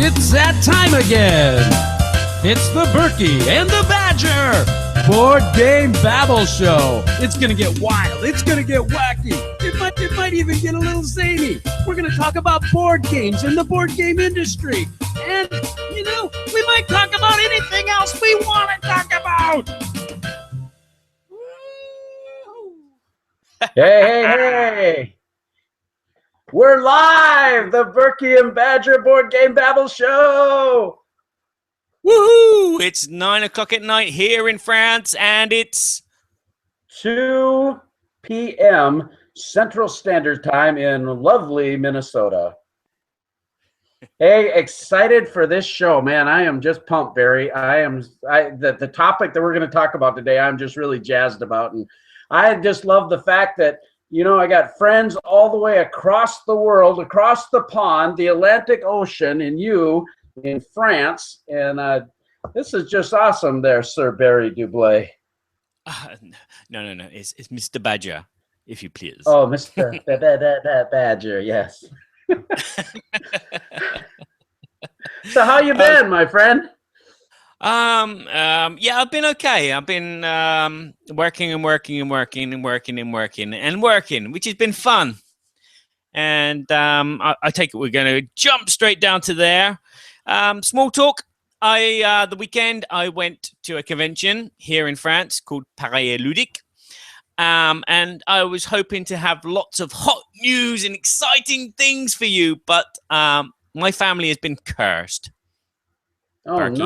It's that time again. It's the Burky and the Badger Board Game Babble Show. It's going to get wild. It's going to get wacky. It might even get a little zany. We're going to talk about board games and the board game industry. And, you know, we might talk about anything else we want to talk about. Hey. We're live, the Burky and Badger Board Game Babble Show. Woohoo! It's 9 o'clock at night here in France, and it's 2 p.m. Central Standard Time in lovely Minnesota. Hey, excited for this show, man. I am just pumped, Barry. The topic that we're going to talk about today, I'm just really jazzed about. And I just love the fact that, you know, I got friends all the way across the world, across the pond, the Atlantic Ocean, and you in France. And this is just awesome there, Sir Barry Dublé. No. It's Mr. Badger, if you please. Oh, Mr. Badger, yes. So how you been, my friend? Yeah, I've been okay. I've been working, which has been fun. And I take it we're going to jump straight down to there. Small talk. The weekend I went to a convention here in France called Paris Ludique. And I was hoping to have lots of hot news and exciting things for you, but my family has been cursed. Oh, Burky.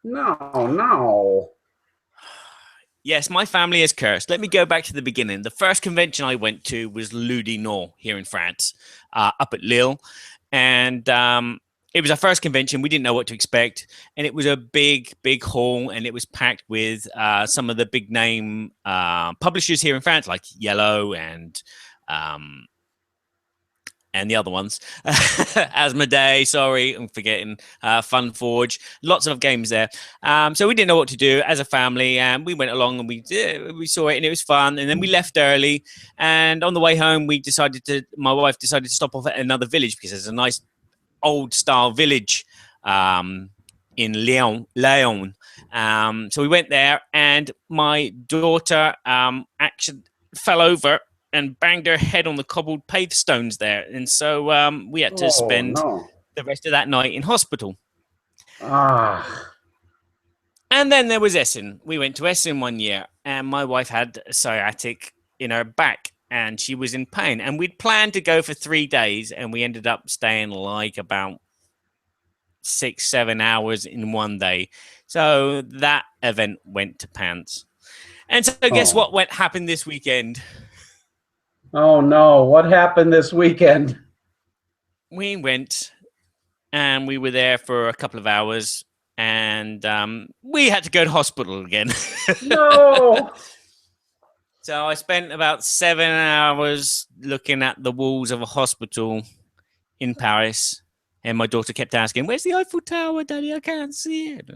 No. Yes, my family is cursed. Let me go back to the beginning. The first convention I went to was Lowdown here in France, up at Lille. And it was our first convention. We didn't know what to expect. And it was a big hall, and it was packed with some of the big name publishers here in France, like Yellow and the other ones. Asmodee, sorry, I'm forgetting. Fun Forge, lots of games there. So we didn't know what to do as a family, and we went along and we saw it, and it was fun. And then we left early, and on the way home, my wife decided to stop off at another village because there's a nice old style village in Lyon. So we went there, and my daughter actually fell over and banged her head on the cobbled pavestones there. And so we had to spend the rest of that night in hospital. And then there was Essen. We went to Essen one year, and my wife had sciatic in her back, and she was in pain. And we'd planned to go for 3 days, and we ended up staying like about 6-7 hours in one day. So that event went to pants. And so guess what happened this weekend? Oh, no. What happened this weekend? We went, and we were there for a couple of hours, and we had to go to hospital again. No. So I spent about 7 hours looking at the walls of a hospital in Paris, and my daughter kept asking, "Where's the Eiffel Tower, Daddy? I can't see it."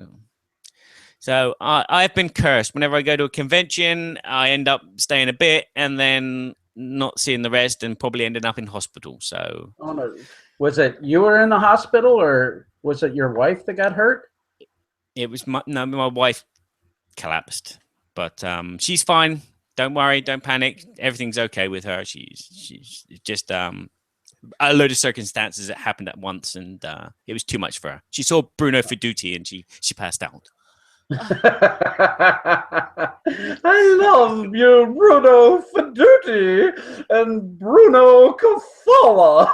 So I've been cursed. Whenever I go to a convention, I end up staying a bit and then not seeing the rest, and probably ended up in hospital. So, no. Was it you were in the hospital, or was it your wife that got hurt? It was my wife collapsed, but she's fine. Don't worry, don't panic. Everything's okay with her. She's just a load of circumstances that happened at once, and it was too much for her. She saw Bruno Fiduti, and she passed out. I love you, Bruno Fiduti and Bruno Caffola.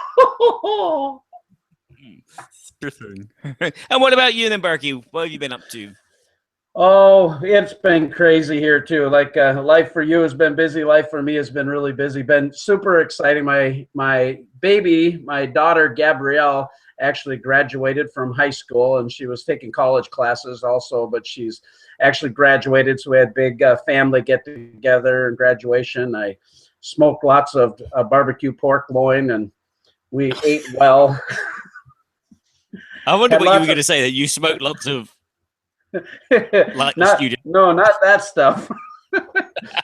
And what about you then, Burky? What have you been up to? Oh, it's been crazy here too. Like life for you has been busy. Life for me has been really busy. Been super exciting. My baby, my daughter Gabrielle, actually graduated from high school, and she was taking college classes also, but she's actually graduated. So we had big family get together and graduation. I smoked lots of barbecue pork loin, and we ate well. I wonder what you were going to say, that you smoked lots of like a student. No, not that stuff.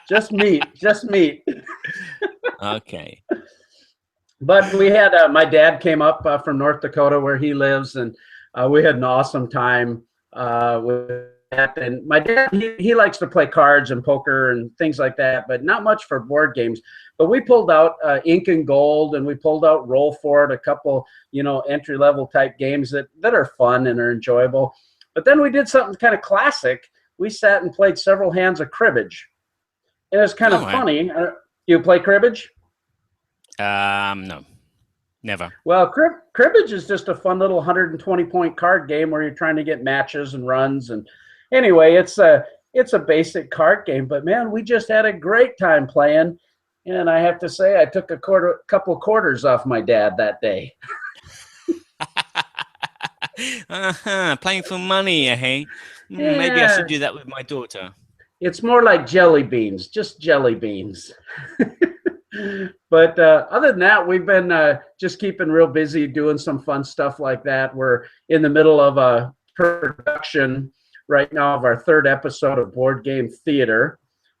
Just meat. Okay. But we had my dad came up from North Dakota where he lives, and we had an awesome time with that. And my dad, he likes to play cards and poker and things like that, but not much for board games. But we pulled out Ink and Gold, and we pulled out Roll For It, a couple, entry-level type games that are fun and are enjoyable. But then we did something kind of classic. We sat and played several hands of cribbage. And it was kind of funny. You play cribbage? No, never. Well, cribbage is just a fun little 120-point card game where you're trying to get matches and runs. And anyway, it's a basic card game. But man, we just had a great time playing. And I have to say, I took a couple quarters off my dad that day. Playing for money, eh? Yeah. Maybe I should do that with my daughter. It's more like jelly beans, just jelly beans. But other than that, we've been just keeping real busy doing some fun stuff like that. We're in the middle of a production right now of our 3rd episode of Board Game Theater.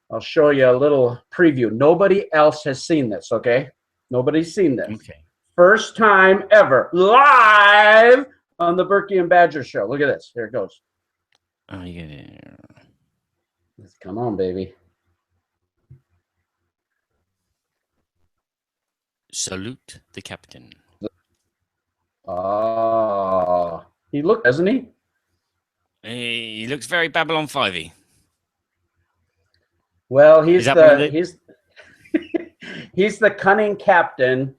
I'll show you a little preview. Nobody else has seen this, okay? Nobody's seen this. Okay. First time ever, live on the Burky and Badger show. Look at this. Here it goes. Oh, yeah. Come on, baby. Salute the captain. Oh, he looked, doesn't he? He looks very Babylon 5-y. Well, he's the cunning captain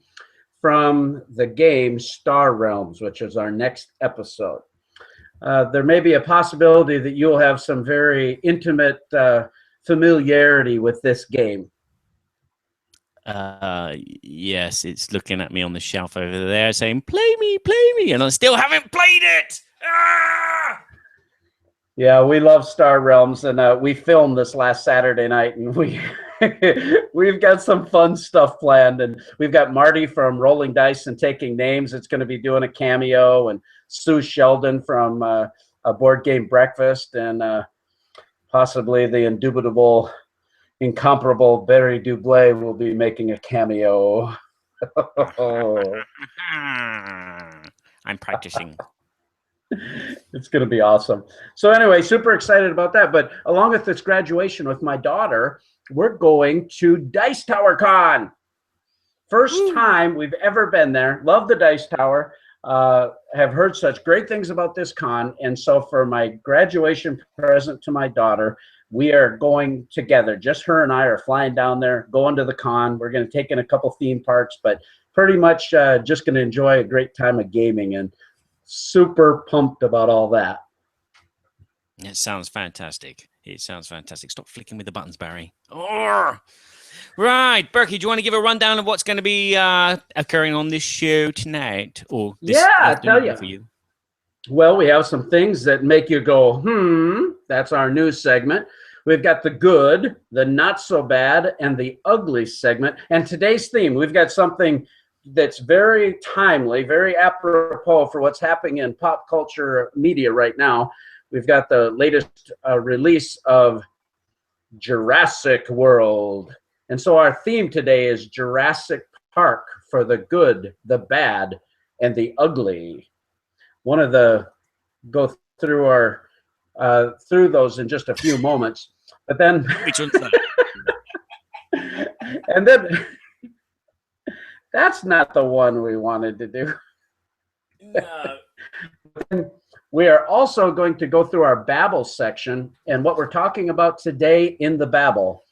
from the game Star Realms, which is our next episode. There may be a possibility that you'll have some very intimate familiarity with this game. Yes, it's looking at me on the shelf over there saying, play me, and I still haven't played it! Ah! Yeah, we love Star Realms, and we filmed this last Saturday night, and we've got some fun stuff planned, and we've got Marty from Rolling Dice and Taking Names. It's going to be doing a cameo, and Sue Sheldon from a Board Game Breakfast, and possibly the indubitable, incomparable Barry Dublé will be making a cameo. I'm practicing. It's going to be awesome. So anyway, super excited about that. But along with this graduation with my daughter, we're going to Dice Tower Con. First time we've ever been there. Love the Dice Tower. Have heard such great things about this con. And so for my graduation present to my daughter, we are going together. Just her and I are flying down there, going to the con. We're going to take in a couple theme parks, but pretty much just going to enjoy a great time of gaming, and super pumped about all that. It sounds fantastic. It sounds fantastic. Stop flicking with the buttons, Barry. Oh! Right, Burky, do you want to give a rundown of what's going to be occurring on this show tonight? Or this I'll tell you. For you? Well, we have some things that make you go, That's our news segment. We've got the good, the not so bad, and the ugly segment. And today's theme, we've got something that's very timely, very apropos for what's happening in pop culture media right now. We've got the latest release of Jurassic World. And so our theme today is Jurassic Park for the good, the bad, and the ugly. Go through our through those in just a few moments, but then Which one's that? and then that's not the one we wanted to do. No. We are also going to go through our Babble section, and what we're talking about today in the Babble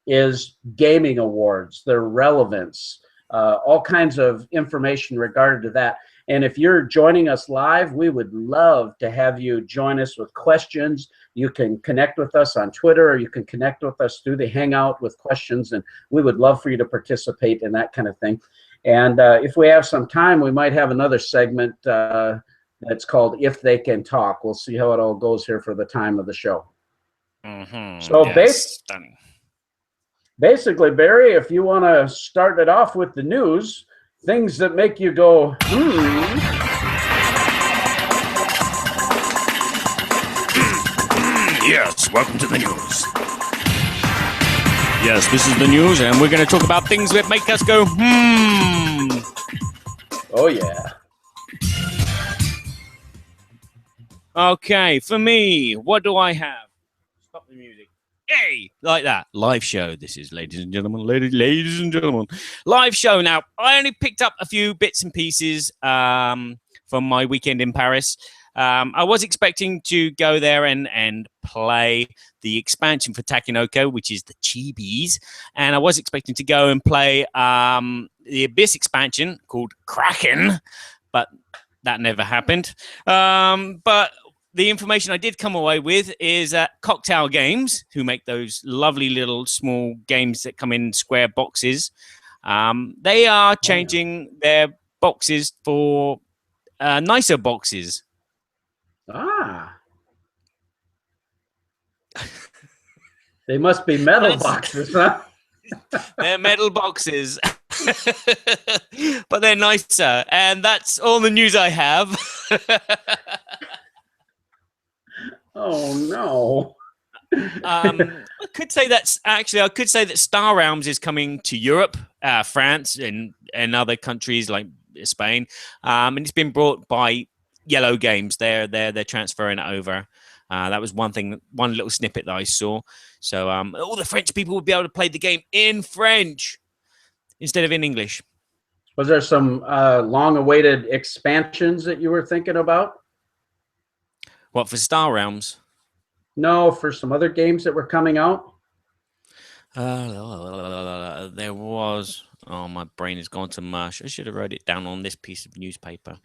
is gaming awards, their relevance, all kinds of information regarding to that. And if you're joining us live, we would love to have you join us with questions. You can connect with us on Twitter, or you can connect with us through the Hangout with questions, and we would love for you to participate in that kind of thing. And if we have some time, we might have another segment that's called If They Can Talk. We'll see how it all goes here for the time of the show. So basically, Barry, if you want to start it off with the news, things that make you go, Yes, welcome to the news. Yes, this is the news, and we're going to talk about things that make us go, Oh, yeah. Okay, for me, what do I have? Stop the music. Hey, like that. Live show. This is, ladies and gentlemen, ladies and gentlemen, live show. Now, I only picked up a few bits and pieces from my weekend in Paris. I was expecting to go there and play the expansion for Takenoko, which is the Chibis. And I was expecting to go and play the Abyss expansion called Kraken, but that never happened. But the information I did come away with is Cocktail Games, who make those lovely little small games that come in square boxes. They are changing their boxes for nicer boxes. Ah. They must be metal boxes, huh? They're metal boxes. But they're nicer. And that's all the news I have. Oh, no. I could say that Star Realms is coming to Europe, France, and other countries like Spain. And it's been brought by Yellow Games. They're transferring it over. That was one little snippet that I saw. So all the French people would be able to play the game in French instead of in English. Was there some long-awaited expansions that you were thinking about? What, for Star Realms? No, for some other games that were coming out. There was. Oh, my brain has gone to mush. I should have wrote it down on this piece of newspaper.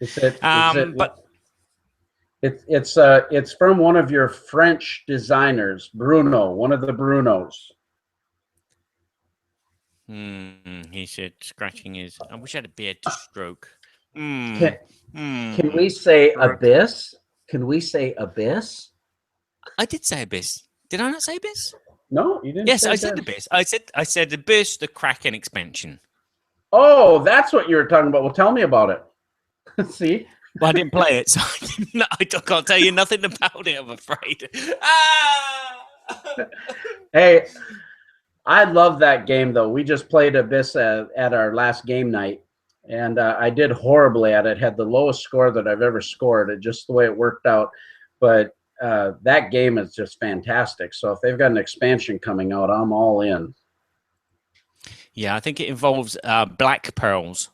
It's from one of your French designers, Bruno, one of the Brunos. He said, scratching his. I wish I had a beard to stroke. Can we say Abyss? Can we say Abyss? I did say Abyss. Did I not say Abyss? No, you didn't. Yes, I said Abyss. I said Abyss, the Kraken expansion. Oh, that's what you were talking about. Well, tell me about it. See? Well, I didn't play it, so I can't tell you nothing about it, I'm afraid. Hey, I love that game, though. We just played Abyss at our last game night, and I did horribly at it. Had the lowest score that I've ever scored, just the way it worked out. But that game is just fantastic. So if they've got an expansion coming out, I'm all in. Yeah, I think it involves black pearls.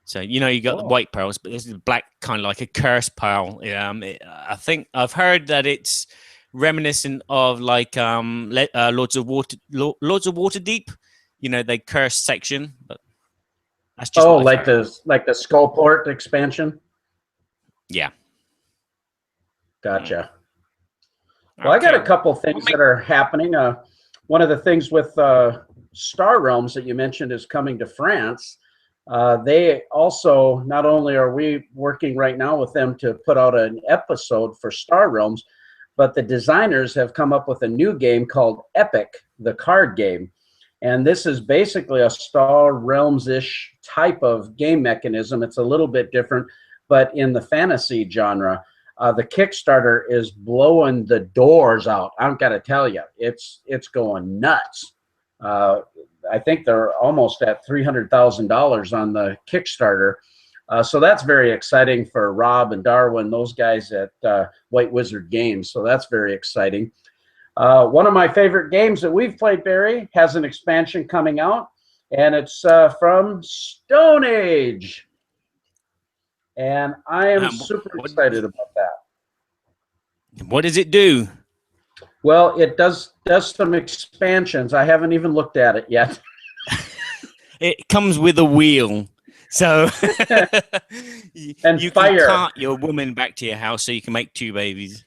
So, you know, you got the white pearls, but this is black, kind of like a curse pearl. I think I've heard that it's reminiscent of like Lords of Waterdeep. You know, they curse section, but that's just like the Skullport expansion. Yeah, gotcha. Well, I got a couple things that are happening. One of the things with Star Realms that you mentioned is coming to France. They also, not only are we working right now with them to put out an episode for Star Realms, but the designers have come up with a new game called Epic, the card game. And this is basically a Star Realms-ish type of game mechanism. It's a little bit different, but in the fantasy genre. The Kickstarter is blowing the doors out. I've got to tell you, it's going nuts. I think they're almost at $300,000 on the Kickstarter. So that's very exciting for Rob and Darwin, those guys at White Wizard Games. So that's very exciting. One of my favorite games that we've played, Barry, has an expansion coming out, and it's from Stone Age. And I am super excited about that. What does it do? Well, it does some expansions. I haven't even looked at it yet. It comes with a wheel. So and you fire. can cart your woman back to your house so you can make 2 babies.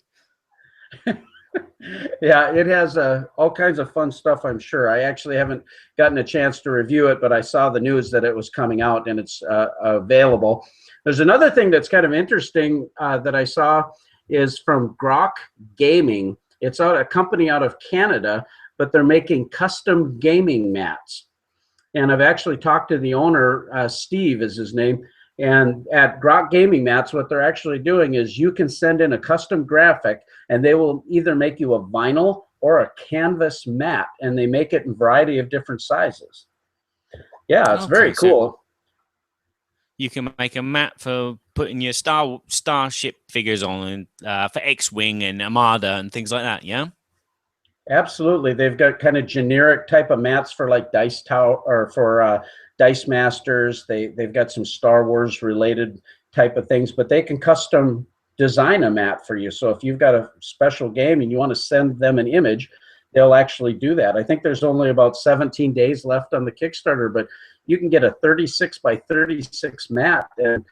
Yeah, it has all kinds of fun stuff, I'm sure. I actually haven't gotten a chance to review it, but I saw the news that it was coming out and it's available. There's another thing that's kind of interesting that I saw is from Grok Gaming. It's a company out of Canada, but they're making custom gaming mats. And I've actually talked to the owner, Steve is his name, and at Grok Gaming Mats, what they're actually doing is you can send in a custom graphic, and they will either make you a vinyl or a canvas mat, and they make it in a variety of different sizes. Yeah, it's very cool. You can make a map for putting your starship figures on, and for X-wing and Armada and things like that. Yeah. Absolutely. They've got kind of generic type of mats for like Dice Tower or for Dice Masters. They've got some Star Wars related type of things, but they can custom design a mat for you. So if you've got a special game and you want to send them an image, they'll actually do that. I think there's only about 17 days left on the Kickstarter, but you can get a 36 by 36 mat, and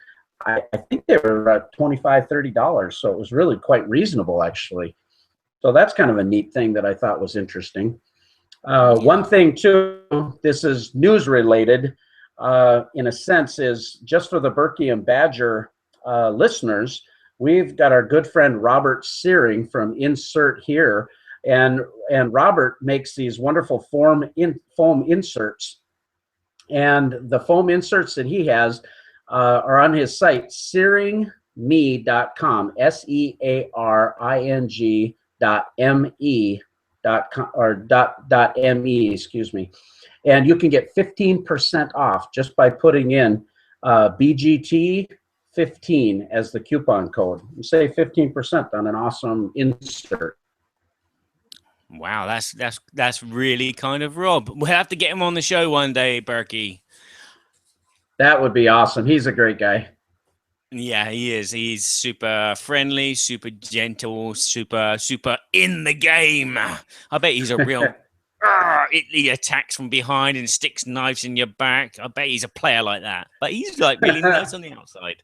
I think they were $25, $30. So it was really quite reasonable, actually. So that's kind of a neat thing that I thought was interesting. One thing, too, this is news related, in a sense, is just for the Burky and Badger listeners, we've got our good friend Robert Searing from Insert Here. And Robert makes these wonderful foam inserts. And the foam inserts that he has are on his site, searingme.com, searing.me.com, or .me, excuse me. And you can get 15% off just by putting in BGT15 as the coupon code. You save 15% on an awesome insert. Wow, that's really kind of Rob. We'll have to get him on the show one day, Burky. That would be awesome. He's a great guy. Yeah, he is. He's super friendly, super gentle, super in the game. I bet he's a real he attacks from behind and sticks knives in your back. I bet he's a player like that. But he's like really nice on the outside.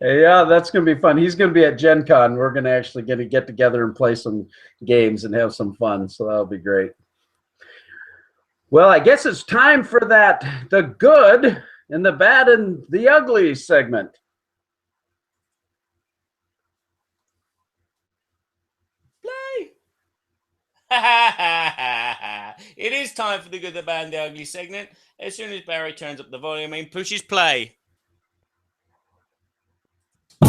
Yeah, that's going to be fun. He's going to be at Gen Con. We're going to actually get together and play some games and have some fun. So that'll be great. Well, I guess it's time for the good and the bad and the ugly segment. Play. It is time for the good, the bad, and the ugly segment. As soon as Barry turns up the volume and pushes play. The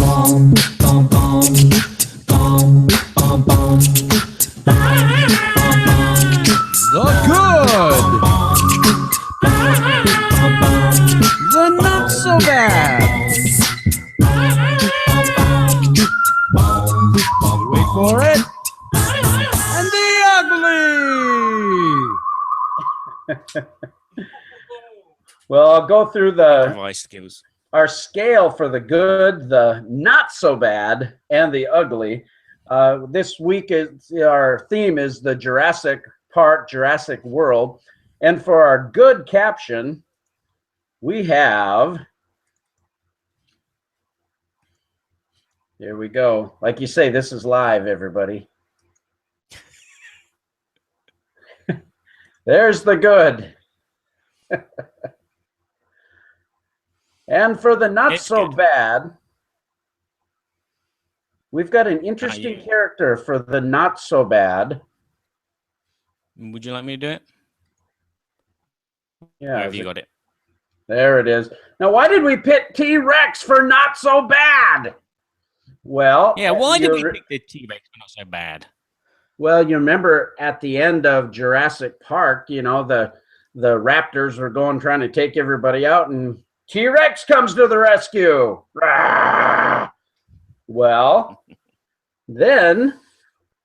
good, the not so bad. Wait for it. And the ugly. Well, I'll go through Device skills. our scale for the good, the not so bad, and the ugly. This week our theme is the Jurassic Park, Jurassic World. And for our good caption, we have, here we go. Like you say, this is live, everybody. There's the good. And for the not so bad, we've got an interesting character for the not so bad. Would you like me to do it? Yeah. Have you got it? There it is. Now, why did we pick T-Rex for not so bad? Well, yeah, why did we pick the T-Rex for not so bad? Well, you remember at the end of Jurassic Park, you know, the raptors were trying to take everybody out, and T-Rex comes to the rescue. Rah! Well, then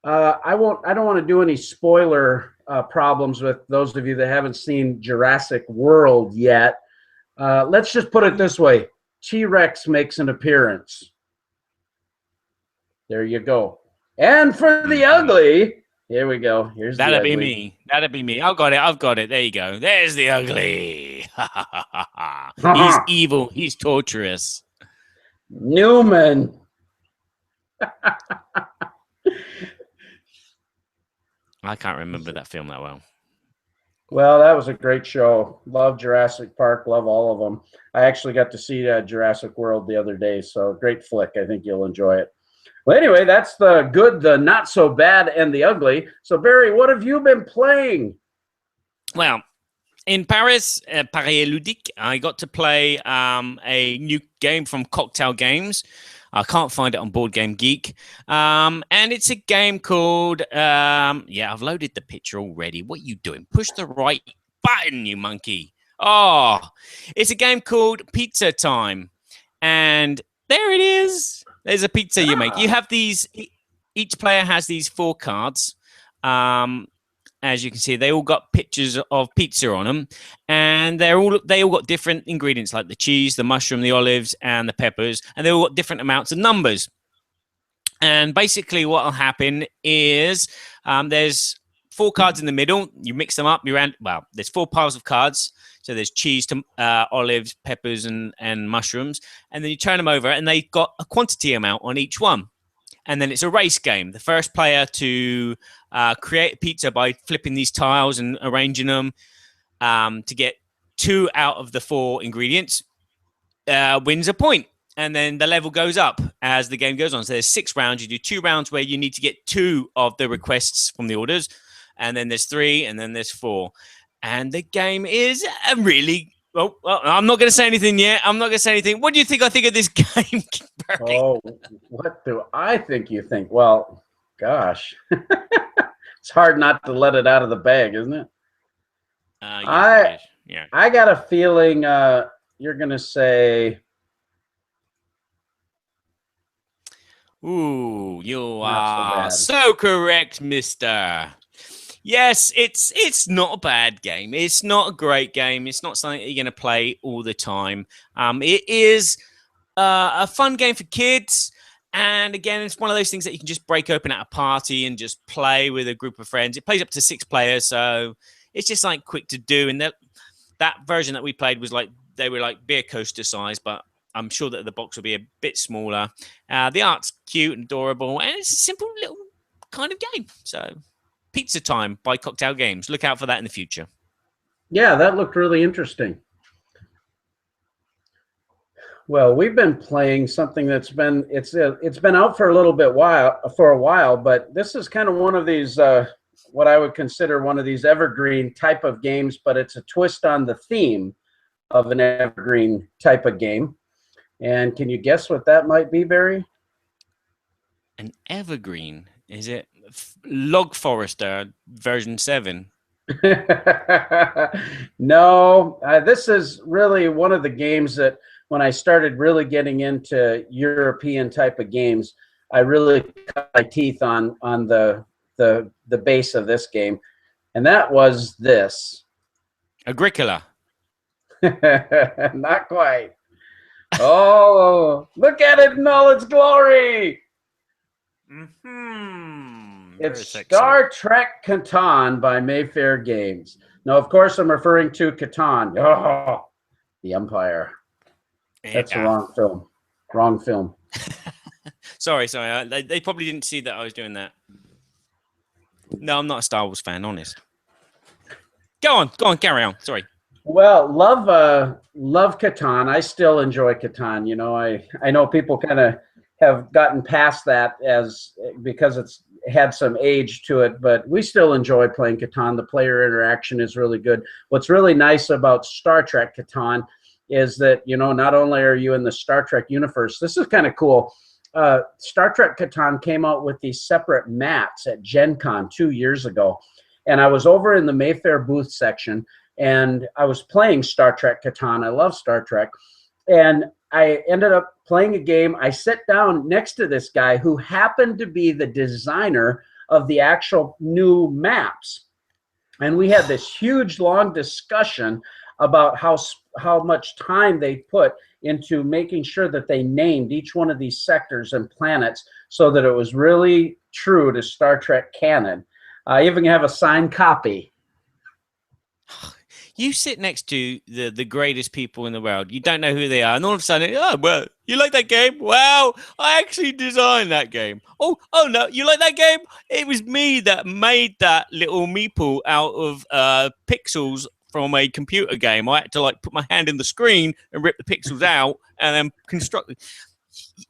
I don't want to do any spoiler problems with those of you that haven't seen Jurassic World yet. Let's just put it this way. T-Rex makes an appearance. There you go. And for the ugly, here we go. Here's That'd the ugly. be me. That'd be me. I've got it. There you go. There's the ugly. He's evil. He's torturous. Newman. I can't remember that film that well. Well, that was a great show. Love Jurassic Park. Love all of them. I actually got to see Jurassic World the other day, so great flick. I think you'll enjoy it. Well, anyway, that's the good, the not so bad, and the ugly. So, Barry, what have you been playing? Well, in Paris Ludique, I got to play a new game from Cocktail Games. I can't find it on Board Game Geek. And it's a game called, I've loaded the picture already. What are you doing? Push the right button, you monkey. Oh, it's a game called Pizza Time. And there it is. There's a pizza you make. You have these, each player has these 4 cards. As you can see, they all got pictures of pizza on them. And they all got different ingredients like the cheese, the mushroom, the olives, and the peppers. And they all got different amounts of numbers. And basically what will happen is there's 4 cards in the middle. You mix them up. There's 4 piles of cards. So there's cheese, olives, peppers, and mushrooms. And then you turn them over, and they've got a quantity amount on each one. And then it's a race game. The first player to create a pizza by flipping these tiles and arranging them to get 2 out of the 4 ingredients wins a point. And then the level goes up as the game goes on. So there's 6 rounds. You do 2 rounds where you need to get 2 of the requests from the orders. And then there's 3, and then there's 4. And the game is really... Well, I'm not going to say anything yet. I'm not going to say anything. What do you think I think of this game, Burky? Oh, what do I think you think? Well, gosh. It's hard not to let it out of the bag, isn't it? Yeah. I got a feeling you're going to say... Ooh, you Not are so correct, mister. Yes, it's not a bad game. It's not a great game. It's not something that you're going to play all the time. It is a fun game for kids. And again, it's one of those things that you can just break open at a party and just play with a group of friends. It plays up to 6 players, so it's just like quick to do. And that version that we played was like, they were like beer coaster size, but I'm sure that the box will be a bit smaller. The art's cute and adorable, and it's a simple little kind of game. So... Pizza Time by Cocktail Games. Look out for that in the future. Yeah, that looked really interesting. Well, we've been playing something that's been it's been out for a while, but this is kind of one of these what I would consider one of these evergreen type of games, but it's a twist on the theme of an evergreen type of game. And can you guess what that might be, Barry? An evergreen? Is it Log Forester version 7? No, this is really one of the games that when I started really getting into European type of games, I really cut my teeth on the base of this game, and that was this. Agricola. Not quite. Oh, look at it in all its glory. It's Star Trek Catan by Mayfair Games. Now, of course, I'm referring to Catan. Oh, the Empire. That's the wrong film. Wrong film. Sorry. They probably didn't see that I was doing that. No, I'm not a Star Wars fan, honest. Go on, carry on. Sorry. Well, love Catan. I still enjoy Catan. You know, I know people kind of have gotten past that because it's had some age to it, but we still enjoy playing Catan. The player interaction is really good. What's really nice about Star Trek Catan is that, you know, not only are you in the Star Trek universe, this is kind of cool. Star Trek Catan came out with these separate mats at Gen Con 2 years ago. And I was over in the Mayfair booth section, and I was playing Star Trek Catan. I love Star Trek. And I ended up playing a game. I sat down next to this guy who happened to be the designer of the actual new maps. And we had this huge, long discussion about how much time they put into making sure that they named each one of these sectors and planets so that it was really true to Star Trek canon. I even have a signed copy. You sit next to the greatest people in the world. You don't know who they are. And all of a sudden, oh, well, you like that game? Wow, I actually designed that game. Oh, no, you like that game? It was me that made that little meeple out of pixels from a computer game. I had to like put my hand in the screen and rip the pixels out and then construct it.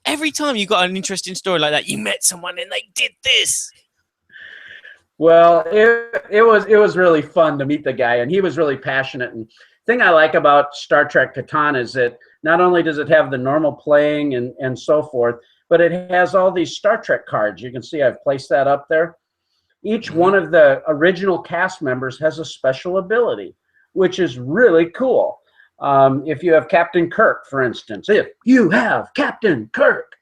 Every time you got an interesting story like that, you met someone and they did this. Well, it was really fun to meet the guy, and he was really passionate. And the thing I like about Star Trek Catan is that not only does it have the normal playing and so forth, but it has all these Star Trek cards. You can see I've placed that up there. Each one of the original cast members has a special ability. which is really cool. If you have Captain Kirk, for instance, if you have Captain Kirk,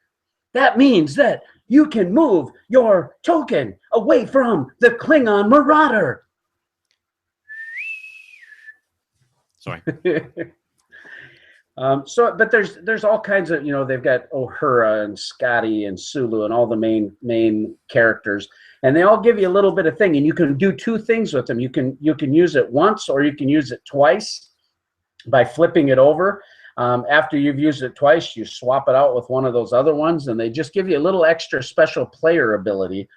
that means that you can move your token away from the Klingon Marauder. Sorry. But there's all kinds of, they've got Uhura and Scotty and Sulu and all the main characters, and they all give you a little bit of thing, and you can do two things with them. You can use it once, or you can use it twice by flipping it over. After you've used it twice, you swap it out with one of those other ones, and they just give you a little extra special player ability.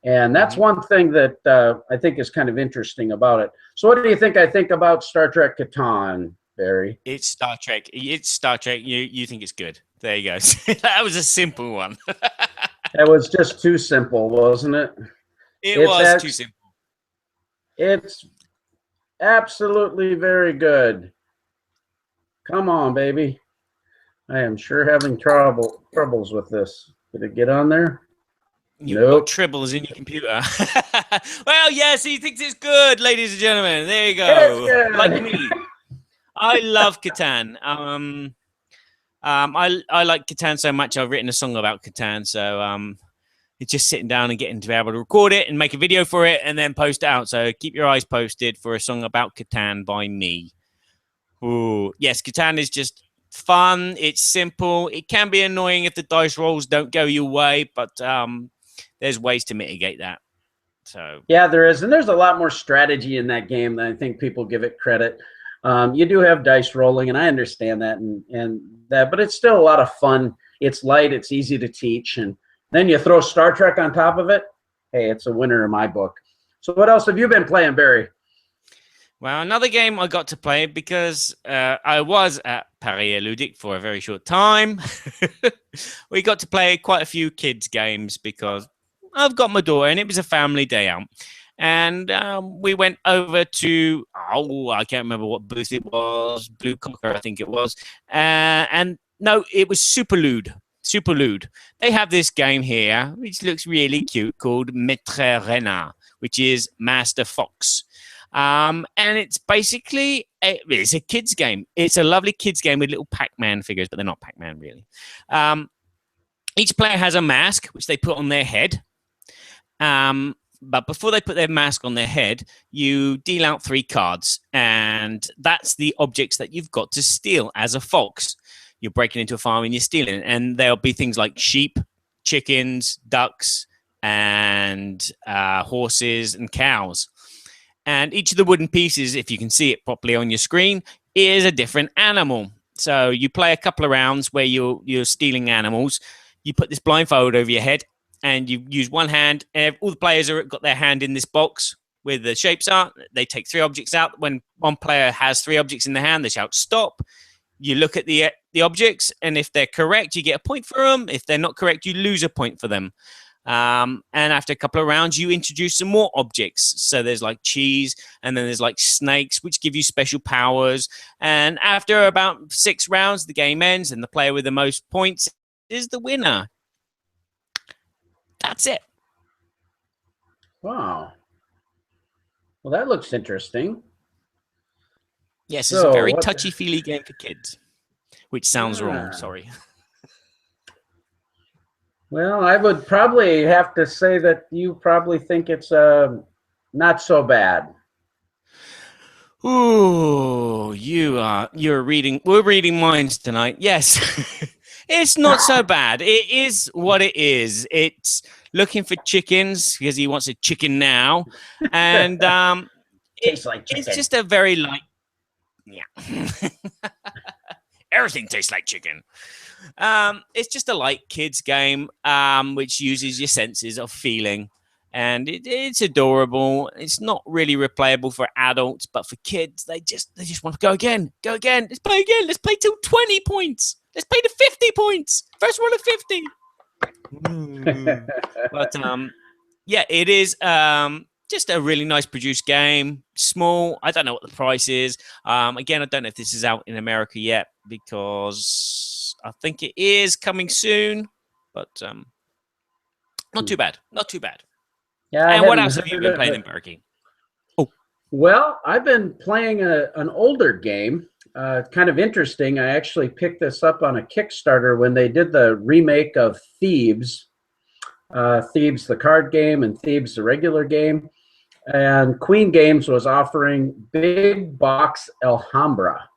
And that's one thing that I think is kind of interesting about it. So what do you think I think about Star Trek Catan, Barry? It's Star Trek. It's Star Trek. You think it's good. There you go. That was a simple one. That was just too simple, wasn't it? It was too simple. It's absolutely very good. Come on, baby. I am sure having troubles with this. Did it get on there? You've got tribbles in your computer. Well, yes, he thinks it's good, ladies and gentlemen. There you go. Like me. I love Catan. I like Catan so much, I've written a song about Catan. So it's just sitting down and getting to be able to record it and make a video for it and then post it out. So keep your eyes posted for a song about Catan by me. Ooh, yes, Catan is just fun. It's simple. It can be annoying if the dice rolls don't go your way, but there's ways to mitigate that. So yeah, there is, and there's a lot more strategy in that game than I think people give it credit. You do have dice rolling, and I understand that, but it's still a lot of fun. It's light, it's easy to teach, and then you throw Star Trek on top of it. Hey, it's a winner in my book. So what else have you been playing, Barry? Well, another game I got to play because I was at Paris Ludic for a very short time. We got to play quite a few kids' games because I've got my daughter, and it was a family day out. And we went over to, I can't remember what booth it was, Blue Cocker, I think it was. And no, it was Superlude. Superlude. They have this game here, which looks really cute, called Maître Renard, which is Master Fox. And it's basically, it's a kid's game. It's a lovely kid's game with little Pac-Man figures, but they're not Pac-Man, really. Each player has a mask, which they put on their head. But before they put their mask on their head, you deal out 3 cards, and that's the objects that you've got to steal as a fox. You're breaking into a farm and you're stealing, and there'll be things like sheep, chickens, ducks, and horses and cows. And each of the wooden pieces, if you can see it properly on your screen, is a different animal. So you play a couple of rounds where you're stealing animals. You put this blindfold over your head, and you use one hand. And all the players have got their hand in this box where the shapes are. They take 3 objects out. When one player has 3 objects in their hand, they shout stop. You look at the objects, and if they're correct, you get a point for them. If they're not correct, you lose a point for them. And after a couple of rounds, you introduce some more objects. So there's like cheese, and then there's like snakes, which give you special powers. And after about 6 rounds, the game ends, and the player with the most points is the winner. That's it. Wow. Well, that looks interesting. Yes, it's a very touchy-feely game for kids, which sounds wrong. Sorry. Well, I would probably have to say that you probably think it's not so bad. Ooh, you're reading. We're reading minds tonight. Yes. It's not so bad. It is what it is. It's looking for chickens because he wants a chicken now. And Tastes like chicken. It's just a very light. Yeah. Everything tastes like chicken. It's just a light kids game, which uses your senses of feeling. And it's adorable. It's not really replayable for adults, but for kids, they just want to go again. Let's play again. Let's play till 20 points. Let's play to 50 points. First one to 50. But yeah, it is just a really nice produced game. Small. I don't know what the price is. Again, I don't know if this is out in America yet because I think it is coming soon. But not too bad. Not too bad. Yeah. And what else have you been playing in Burky? Oh, Well, I've been playing an older game. Kind of interesting. I actually picked this up on a Kickstarter when they did the remake of Thebes. Thebes, the card game, and Thebes, the regular game. And Queen Games was offering Big Box Alhambra.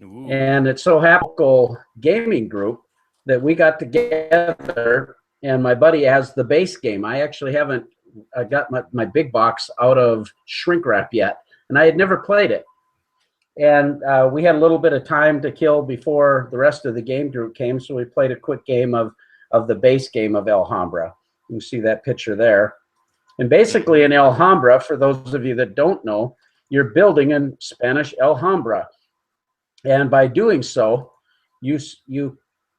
Ooh. And it so happened local gaming group that we got together, and my buddy has the base game. I actually haven't got my big box out of shrink wrap yet, and I had never played it. And we had a little bit of time to kill before the rest of the game group came, so we played a quick game of the base game of Alhambra. You can see that picture there. And basically in Alhambra, for those of you that don't know, you're building in Spanish Alhambra. And by doing so, you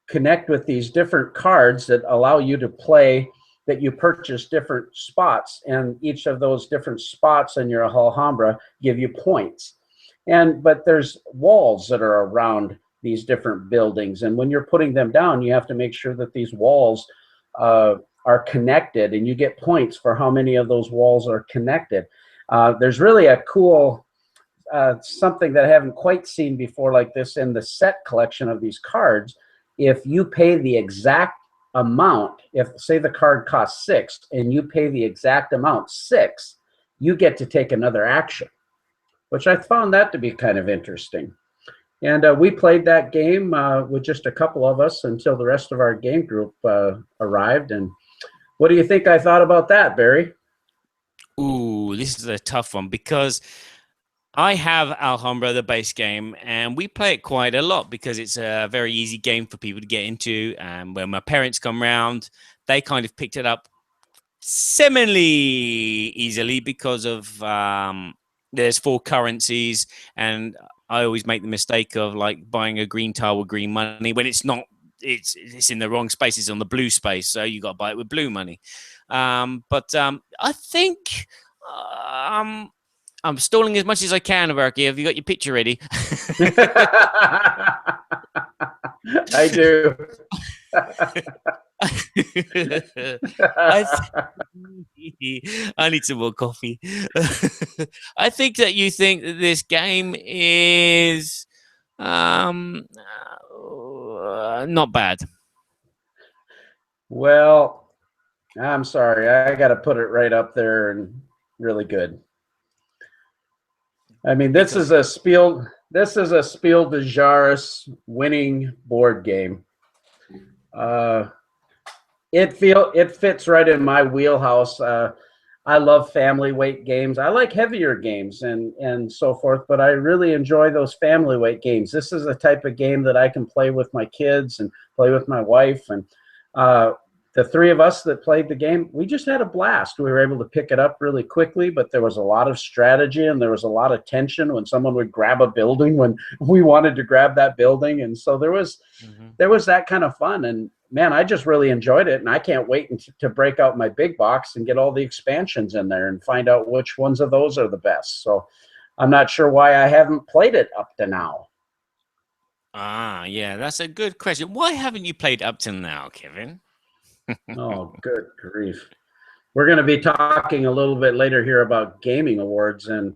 connect with these different cards that allow you to play, that you purchase different spots, and each of those different spots in your Alhambra give you points. But there's walls that are around these different buildings, and when you're putting them down, you have to make sure that these walls are connected, and you get points for how many of those walls are connected. There's really a cool something that I haven't quite seen before like this in the set collection of these cards. If you pay the exact amount, if say the card costs 6 and you pay the exact amount, 6, you get to take another action, which I found that to be kind of interesting. And we played that game with just a couple of us until the rest of our game group arrived. And what do you think I thought about that, Barry? Ooh, this is a tough one because I have Alhambra, the base game, and we play it quite a lot because it's a very easy game for people to get into. And when my parents come round, they kind of picked it up similarly easily because of there's 4 currencies, and I always make the mistake of like buying a green tile with green money when it's not. It's in the wrong space. It's on the blue space, so you got to buy it with blue money. But I think I'm stalling as much as I can, Burky. Have you got your picture ready? I do. I need some more coffee. I think that you think that this game is not bad. Well, I'm sorry. I got to put it right up there and really good. I mean, this is a Spiel des Jahres winning board game. It fits right in my wheelhouse. I love family weight games. I like heavier games and so forth, but I really enjoy those family weight games. This is the type of game that I can play with my kids and play with my wife. And the 3 of us that played the game, we just had a blast. We were able to pick it up really quickly, but there was a lot of strategy and there was a lot of tension when someone would grab a building when we wanted to grab that building. And so there was that kind of fun. And man, I just really enjoyed it. And I can't wait to break out my big box and get all the expansions in there and find out which ones of those are the best. So I'm not sure why I haven't played it up to now. Yeah, that's a good question. Why haven't you played up till now, Kevin? Oh, good grief. We're going to be talking a little bit later here about gaming awards, and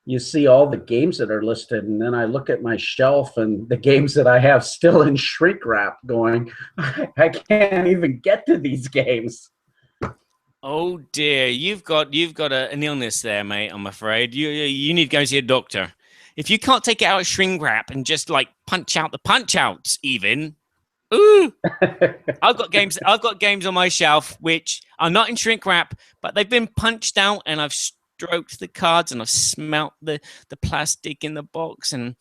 you see all the games that are listed, and then I look at my shelf and the games that I have still in shrink wrap going, I can't even get to these games. Oh dear, you've got an illness there, mate. I'm afraid you need to go see a doctor. If you can't take it out of shrink wrap and just like punch out the punch outs, even. Ooh, I've got games on my shelf which are not in shrink wrap, but they've been punched out, and I've stroked the cards and I've smelt the plastic in the box, and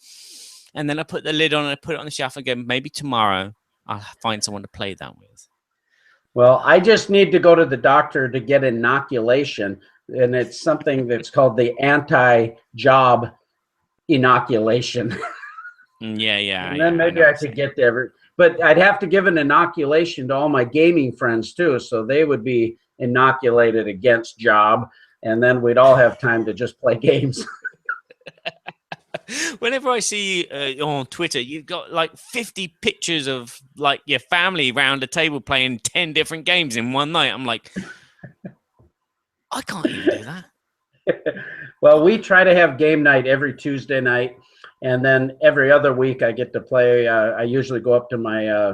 then I put the lid on and I put it on the shelf again. Maybe tomorrow I'll find someone to play that with. Well, I just need to go to the doctor to get inoculation, and it's something that's called the anti-job inoculation. Yeah. And then maybe I could get there. But I'd have to give an inoculation to all my gaming friends too, so they would be inoculated against job, and then we'd all have time to just play games. Whenever I see you on Twitter, you've got like 50 pictures of like your family around a table playing 10 different games in one night. I'm like, I can't even do that. Well, we try to have game night every Tuesday night, and then every other week I get to play. I usually go up to my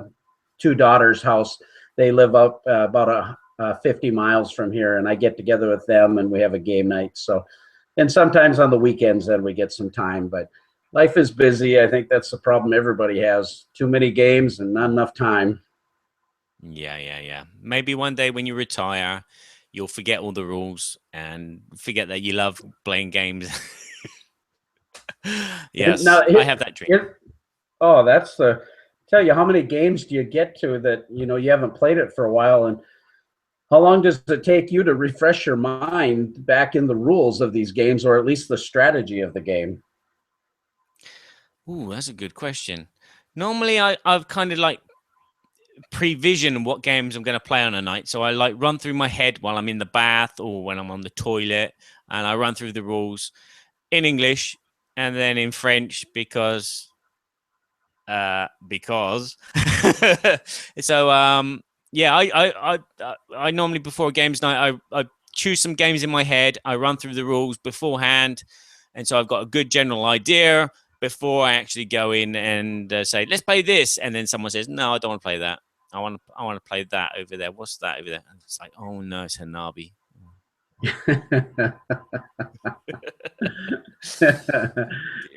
two daughters' house. They live up about 50 miles from here, and I get together with them, and we have a game night. So, and sometimes on the weekends, then we get some time. But life is busy. I think that's the problem everybody has: too many games and not enough time. Yeah. Maybe one day when you retire, you'll forget all the rules and forget that you love playing games. Yes, Now, I have that dream. oh, that's the. Tell you, how many games do you get to that you haven't played it for a while, and how long does it take you to refresh your mind back in the rules of these games, or at least the strategy of the game? Ooh, that's a good question. Normally, I've kind of like prevision what games I'm going to play on a night. So I like run through my head while I'm in the bath or when I'm on the toilet, and I run through the rules in English and then in French because so yeah, I normally before a games night I choose some games in my head. I run through the rules beforehand, and so I've got a good general idea before I actually go in and say, let's play this. And then someone says, no, I don't want to play that. I want to play that over there. What's that over there? And it's like, oh no, it's Hanabi.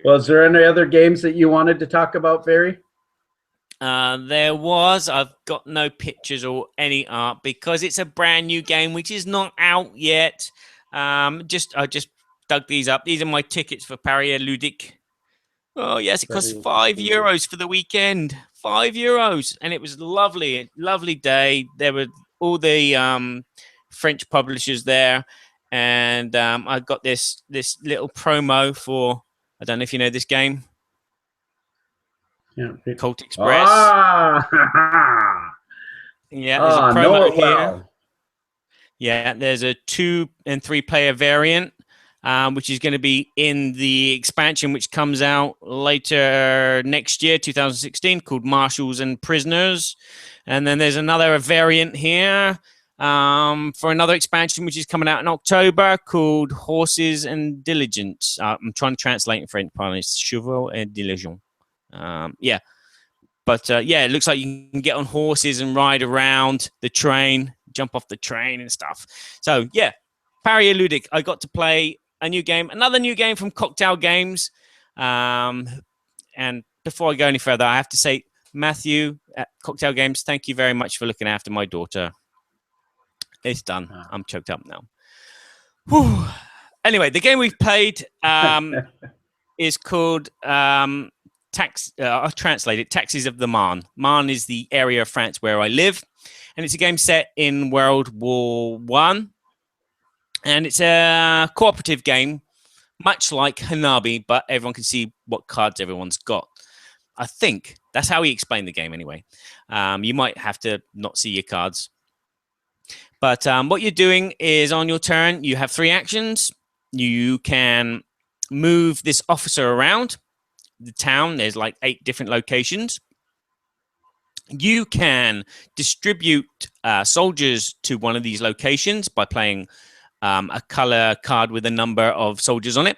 Well, is there any other games that you wanted to talk about, Barry? There was. I've got no pictures or any art because it's a brand new game which is not out yet. I just dug these up. These are my tickets for Paris Ludique. Oh yes, it cost €5 for the weekend. €5, and it was lovely, lovely day. There were all the French publishers there, and I got this little promo for. I don't know if you know this game. Yeah. Colt Express. Yeah, there's a promo here. Well. Yeah, there's a 2 and 3 player variant. Which is going to be in the expansion, which comes out later next year, 2016, called Marshals and Prisoners. And then there's another variant here for another expansion, which is coming out in October, called Horses and Diligence. I'm trying to translate in French, pardon. It's Chevaux et Diligence. Yeah. But yeah, it looks like you can get on horses and ride around the train, jump off the train and stuff. So yeah, Paris Ludique. I got to play a new game, another new game from Cocktail Games. And before I go any further, I have to say, Matthew at Cocktail Games, thank you very much for looking after my daughter. It's done. I'm choked up now. Whew. Anyway, the game we've played is called I'll translate it, Taxis of the Marne. Marne is the area of France where I live, and it's a game set in World War I. And it's a cooperative game, much like Hanabi, but everyone can see what cards everyone's got. I think that's how he explained the game anyway. You might have to not see your cards. But what you're doing is on your turn, you have 3 actions. You can move this officer around the town. There's like 8 different locations. You can distribute soldiers to one of these locations by playing a color card with a number of soldiers on it,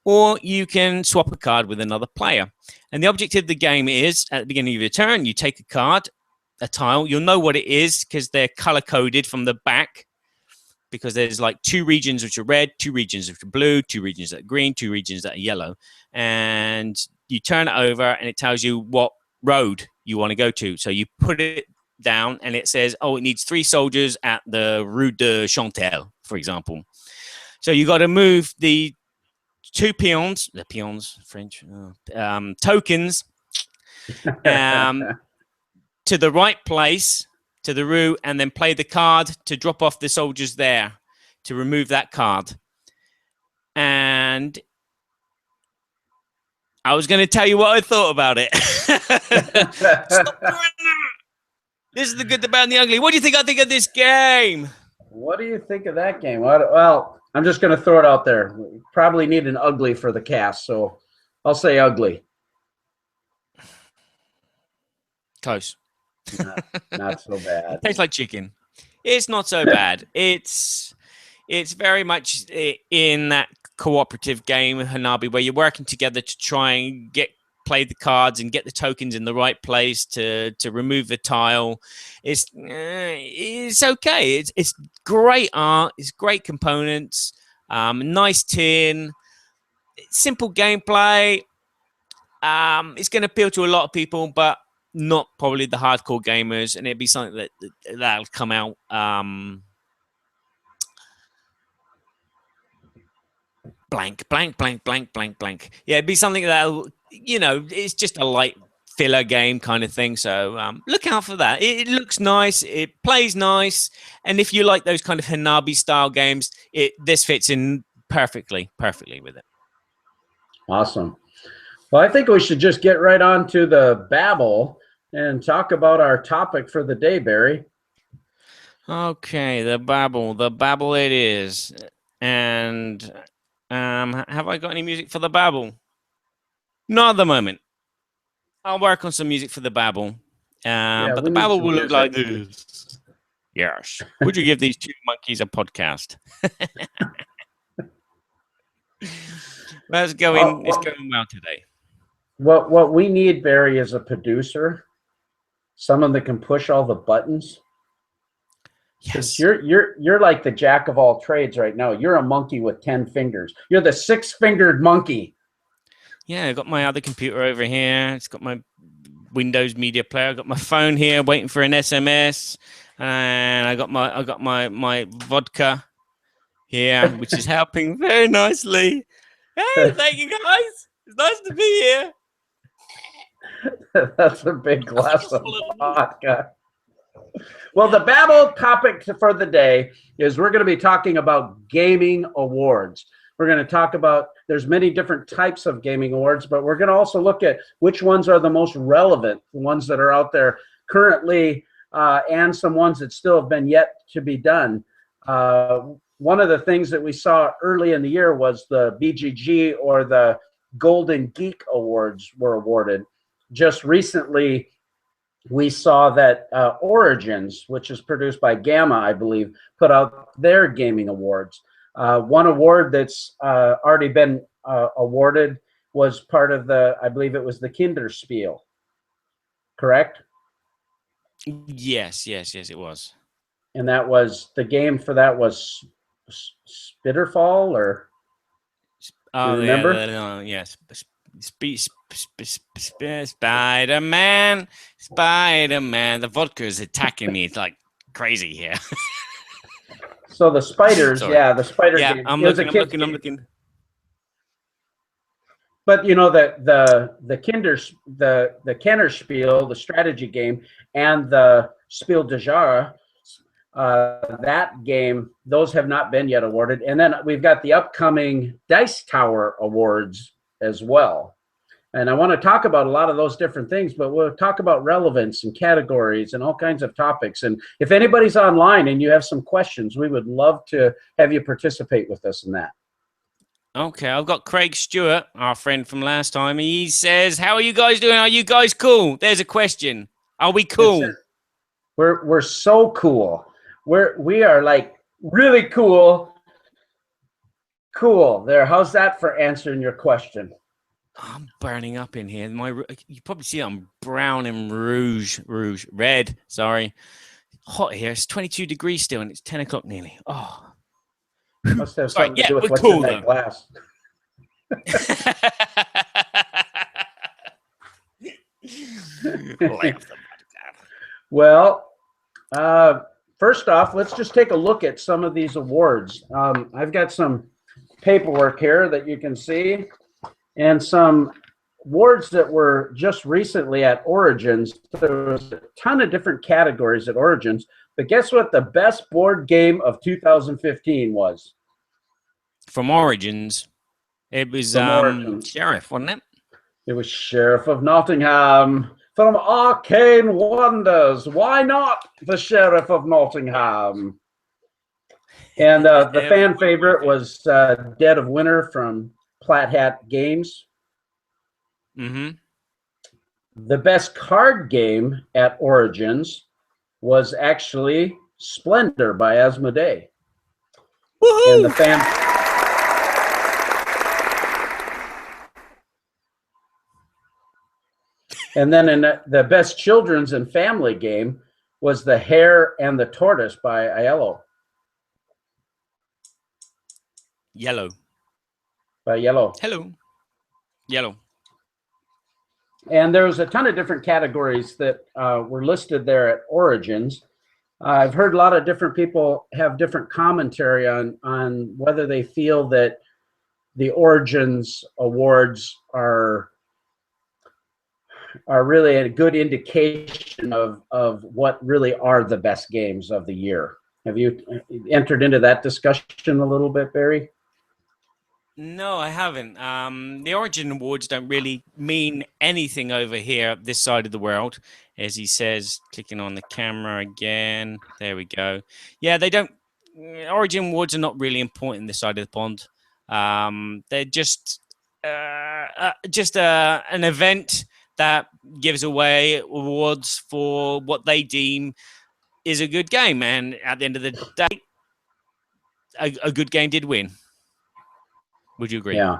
or you can swap a card with another player. And the objective of the game is, at the beginning of your turn, you take a card, a tile. You'll know what it is because they're color coded from the back, because there's like 2 regions which are red, 2 regions which are blue, 2 regions that are green, 2 regions that are yellow. And you turn it over and it tells you what road you want to go to. So you put it down and it says, oh, it needs 3 soldiers at the Rue de Chantel, for example. So you got to move the 2 peons, French, tokens, to the right place, to the Rue, and then play the card to drop off the soldiers there, to remove that card. And I was going to tell you what I thought about it. Stop doing that. This is the good, the bad, and the ugly. What do you think I think of this game? What do you think of that game? Well, I'm just going to throw it out there. We probably need an ugly for the cast, so I'll say ugly. Close. Not so bad. It tastes like chicken. It's not so bad. It's very much in that cooperative game, Hanabi, where you're working together to try and play the cards and get the tokens in the right place to remove the tile. It's okay. It's great art. It's great components. Nice tin. Simple gameplay. It's going to appeal to a lot of people, but not probably the hardcore gamers. And it'd be something that'll come out. Blank. Yeah, it'd be something that'll, it's just a light filler game kind of thing. So look out for that. It looks nice. It plays nice. And if you like those kind of Hanabi style games, this fits in perfectly with it. Awesome. Well, I think we should just get right on to the Babble and talk about our topic for the day, Barry. Okay, the Babble it is. And have I got any music for the Babble? Not at the moment. I'll work on some music for the Babble. But the Babble will look like this. Yes. Would you give these two monkeys a podcast? It's going well today. What we need, Barry, is a producer, someone that can push all the buttons. Yes. You're like the jack of all trades right now. You're a monkey with 10 fingers. You're the 6-fingered monkey. Yeah, I got my other computer over here. It's got my Windows media player. I got my phone here waiting for an SMS. And I got my vodka here, which is helping very nicely. Hey, thank you guys. It's nice to be here. That's a big glass of vodka. Well, the Babble topic for the day is we're going to be talking about gaming awards. We're going to talk about, there's many different types of gaming awards, but we're going to also look at which ones are the most relevant, the ones that are out there currently, and some ones that still have been yet to be done. One of the things that we saw early in the year was the BGG, or the Golden Geek Awards, were awarded. Just recently, we saw that Origins, which is produced by Gamma, I believe, put out their gaming awards. One award that's already been awarded was part of I believe it was the Kinderspiel, correct? Yes, it was. And that was, the game for that was Spitterfall, or do you remember? Yes. Spider-Man. The vodka is attacking me. It's like crazy here. So the spiders, the spider game. I'm looking. But the Kennerspiel, the strategy game, and the Spiel des Jahres, that game, those have not been yet awarded. And then we've got the upcoming Dice Tower Awards as well. And I want to talk about a lot of those different things, but we'll talk about relevance and categories and all kinds of topics. And if anybody's online and you have some questions, we would love to have you participate with us in that. Okay, I've got Craig Stewart, our friend from last time. He says, how are you guys doing? Are you guys cool? There's a question. Are we cool? We're so cool. We are like really cool. Cool. There. How's that for answering your question? I'm burning up in here. You probably see I'm brown and red. Sorry. Hot here. It's 22 degrees still, and it's 10 o'clock nearly. Oh. Must have something to do with what's cool, in that glass. Well, first off, let's just take a look at some of these awards. I've got some paperwork here that you can see, and some awards that were just recently at Origins. There was a ton of different categories at Origins, but guess what the best board game of 2015 was? From Origins. It was Sheriff, wasn't it? It was Sheriff of Nottingham from Arcane Wonders. Why not the Sheriff of Nottingham? And the fan favorite was Dead of Winter from Plat Hat Games. Mm-hmm. The best card game at Origins was actually Splendor by Asmodee. Woohoo! And the And then in the best children's and family game was The Hare and the Tortoise by Aiello. Yellow. By Yellow. Hello. Yellow. And there was a ton of different categories that were listed there at Origins. I've heard a lot of different people have different commentary on whether they feel that the Origins awards are really a good indication of what really are the best games of the year. Have you entered into that discussion a little bit, Barry? No, I haven't. The Origin Awards don't really mean anything over here, this side of the world, as he says, clicking on the camera again. There we go. Yeah, they don't. Origin Awards are not really important this side of the pond. They're just an event that gives away awards for what they deem is a good game, and at the end of the day, a good game did win. Would you agree? Yeah.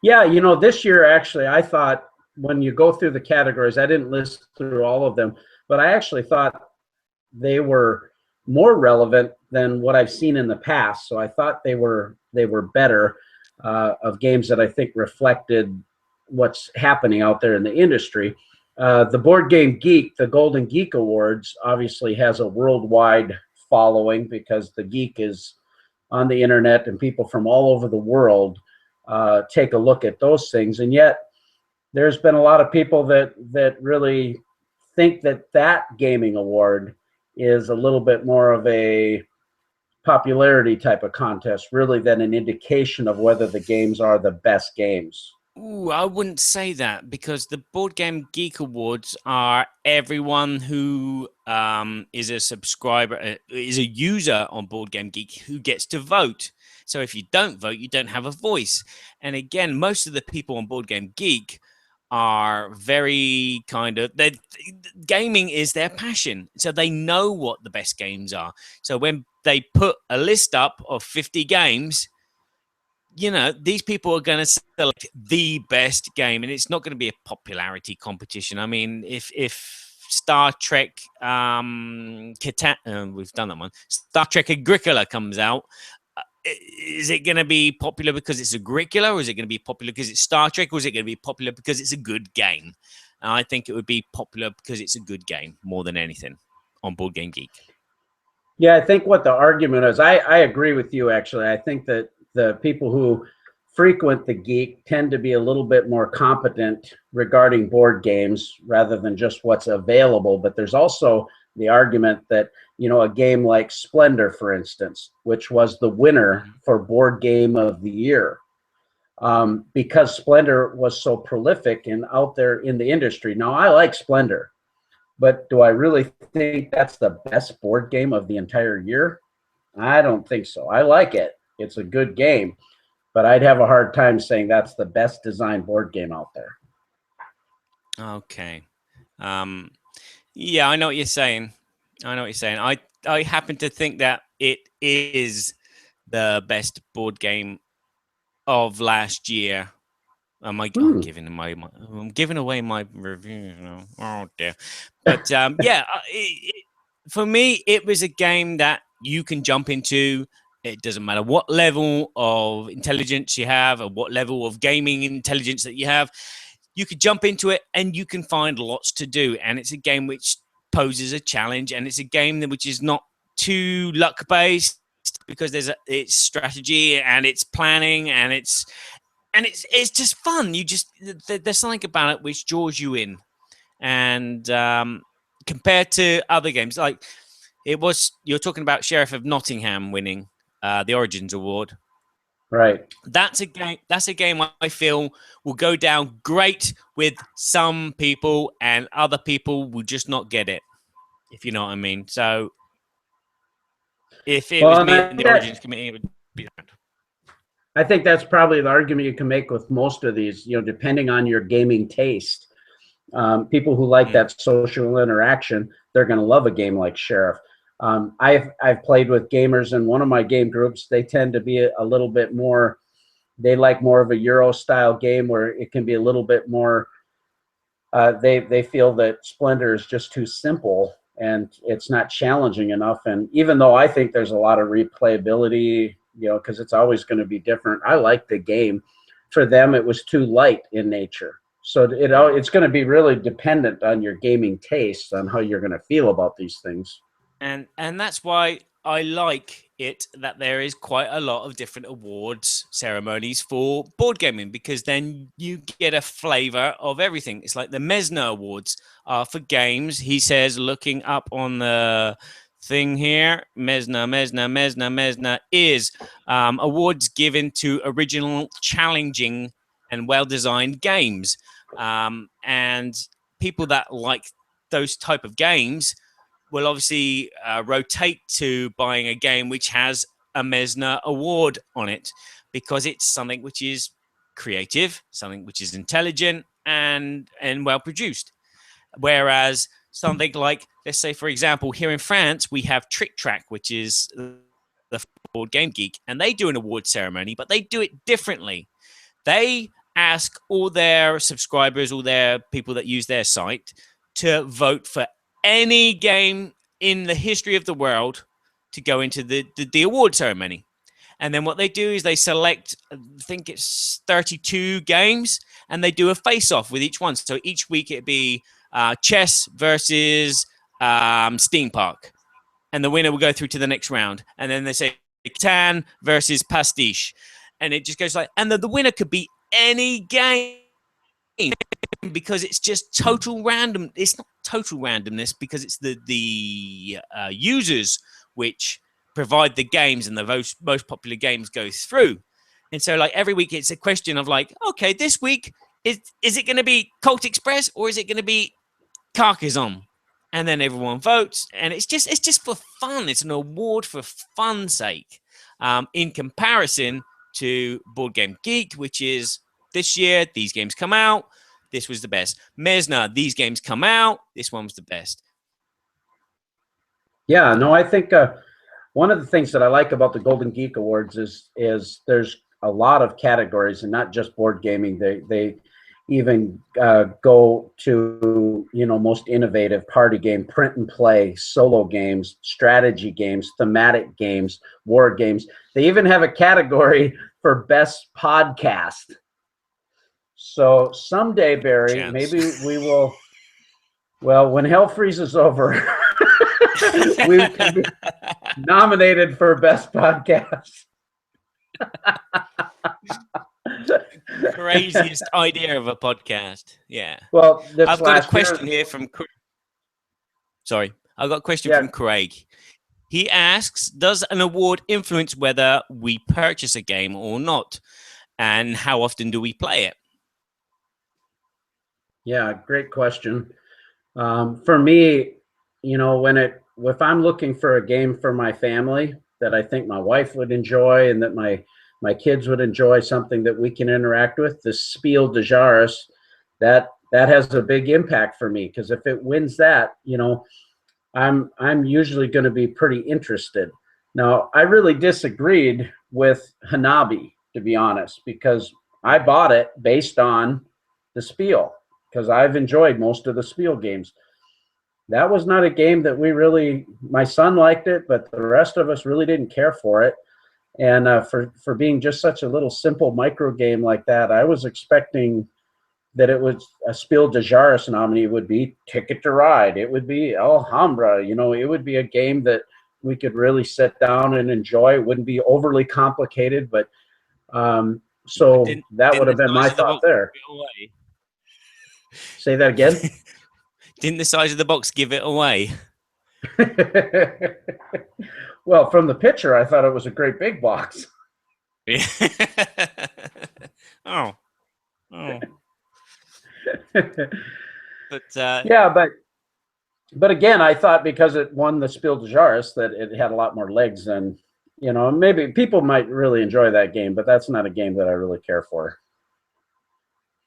Yeah, you know, this year, actually, I thought when you go through the categories, I didn't list through all of them, but I actually thought they were more relevant than what I've seen in the past. So I thought they were better of games that I think reflected what's happening out there in the industry. The Board Game Geek, the Golden Geek Awards, obviously has a worldwide following because the geek is on the internet and people from all over the world take a look at those things. And yet there's been a lot of people that really think that gaming award is a little bit more of a popularity type of contest, really, than an indication of whether the games are the best games. Ooh, I wouldn't say that, because the Board Game Geek Awards are everyone who is a subscriber, is a user on Board Game Geek who gets to vote. So if you don't vote, you don't have a voice. And again, most of the people on Board Game Geek are very gaming is their passion. So they know what the best games are. So when they put a list up of 50 games, you know, these people are going to select the best game, and it's not going to be a popularity competition. I mean, if Star Trek, we've done that one. Star Trek Agricola comes out. Is it going to be popular because it's Agricola, or is it going to be popular because it's Star Trek, or is it going to be popular because it's a good game? And I think it would be popular because it's a good game more than anything on Board Game Geek. Yeah, I think what the argument is, I agree with you, actually. I think that the people who frequent the geek tend to be a little bit more competent regarding board games rather than just what's available. But there's also the argument that, you know, a game like Splendor, for instance, which was the winner for Board Game of the Year, because Splendor was so prolific and out there in the industry. Now, I like Splendor, but do I really think that's the best board game of the entire year? I don't think so. I like it. It's a good game, but I'd have a hard time saying that's the best designed board game out there. Okay. Yeah, I know what you're saying. I happen to think that it is the best board game of last year. I'm giving away my review. Oh dear. But yeah, for me, it was a game that you can jump into. It doesn't matter what level of intelligence you have or what level of gaming intelligence that you have. You could jump into it and you can find lots to do. And it's a game which poses a challenge, and it's a game which is not too luck based, because it's strategy and it's planning and it's just fun. There's something about it which draws you in. And compared to other games, like you're talking about Sheriff of Nottingham winning the Origins Award. Right. That's a game I feel will go down great with some people, and other people will just not get it, if you know what I mean. So if it was me in the Origins committee, it would be that. I think that's probably the argument you can make with most of these, you know, depending on your gaming taste. People who like that social interaction, they're going to love a game like Sheriff. I've played with gamers in one of my game groups. They tend to be a little bit more, they like more of a Euro style game where it can be a little bit more they feel that Splendor is just too simple and it's not challenging enough. And even though I think there's a lot of replayability, because it's always going to be different, I like the game. For them, it was too light in nature. So it's going to be really dependent on your gaming tastes, on how you're going to feel about these things. And that's why I like it that there is quite a lot of different awards ceremonies for board gaming, because then you get a flavor of everything. It's like the Mesner Awards are for games. He says, looking up on the thing here, Mesner is awards given to original, challenging, and well-designed games. And people that like those type of games will obviously rotate to buying a game which has a Mesner Award on it, because it's something which is creative, something which is intelligent and well produced. Whereas something like, let's say, for example, here in France, we have Trick Track, which is the Board Game Geek, and they do an award ceremony, but they do it differently. They ask all their subscribers, all their people that use their site, to vote for any game in the history of the world to go into the award ceremony. And then what they do is they select, I think it's 32 games, and they do a face-off with each one. So each week it'd be chess versus Steam Park. And the winner will go through to the next round. And then they say Catan versus Pastiche. And it just goes like, and the winner could be any game, because it's just total random. It's not total randomness, because it's the users which provide the games, and the most popular games go through. And so, like, every week it's a question of like, okay, this week is it going to be Colt Express or is it going to be Carcassonne? And then everyone votes, and it's just for fun. It's an award for fun's sake. In comparison to Board Game Geek, which is this year, these games come out, this was the best. Mesner, these games come out, this one was the best. Yeah, no, I think one of the things that I like about the Golden Geek Awards is there's a lot of categories, and not just board gaming. They even go to, most innovative party game, print and play, solo games, strategy games, thematic games, war games. They even have a category for best podcast. So someday, Barry, maybe we will, well, when hell freezes over, we can be nominated for best podcast. Craziest idea of a podcast. Yeah. Well, I've got a question here from. Sorry, I've got a question from Craig. He asks, "Does an award influence whether we purchase a game or not, and how often do we play it?" Yeah, great question. For me, if I'm looking for a game for my family that I think my wife would enjoy and that my kids would enjoy, something that we can interact with, the Spiel des Jahres, that has a big impact for me, because if it wins that, I'm usually going to be pretty interested. Now, I really disagreed with Hanabi, to be honest, because I bought it based on the Spiel, because I've enjoyed most of the Spiel games. That was not a game that my son liked it, but the rest of us really didn't care for it. And for being just such a little simple micro game like that, I was expecting that it was a Spiel des Jahres nominee. It would be Ticket to Ride. It would be Alhambra. It would be a game that we could really sit down and enjoy. It wouldn't be overly complicated, but so that would have been my thought there. Say that again. Didn't the size of the box give it away? Well, from the picture, I thought it was a great big box. Yeah. Oh. But yeah, but again, I thought because it won the Spiel des Jahres that it had a lot more legs than, maybe people might really enjoy that game, but that's not a game that I really care for.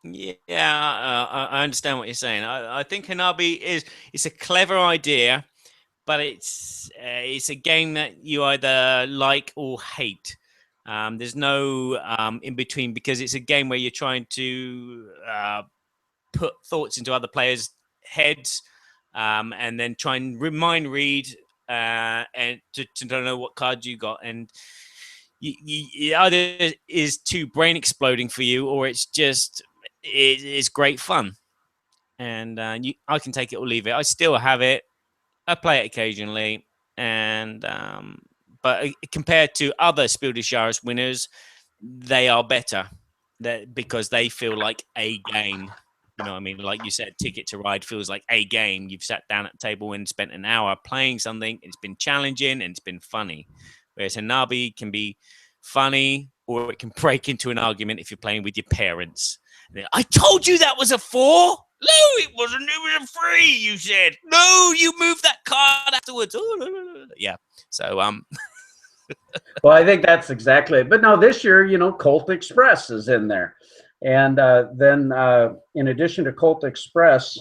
Yeah, I understand what you're saying. I think Hanabi it's a clever idea, but it's a game that you either like or hate. There's no in between, because it's a game where you're trying to put thoughts into other players' heads, and then try and mind read and to know what cards you got. And you either is too brain exploding for you, or it's just it's great fun. And I can take it or leave it. I still have it. I play it occasionally, and but compared to other Spiel des Jahres winners, they are better. Because they feel like a game. You know what I mean? Like you said, Ticket to Ride feels like a game. You've sat down at the table and spent an hour playing something. It's been challenging and it's been funny. Whereas Hanabi can be funny, or it can break into an argument if you're playing with your parents. I told you that was a 4. No, it wasn't. It was a 3. You said no. You moved that card afterwards. Yeah. So Well, I think that's exactly it. But no, this year, Colt Express is in there. And then in addition to Colt Express,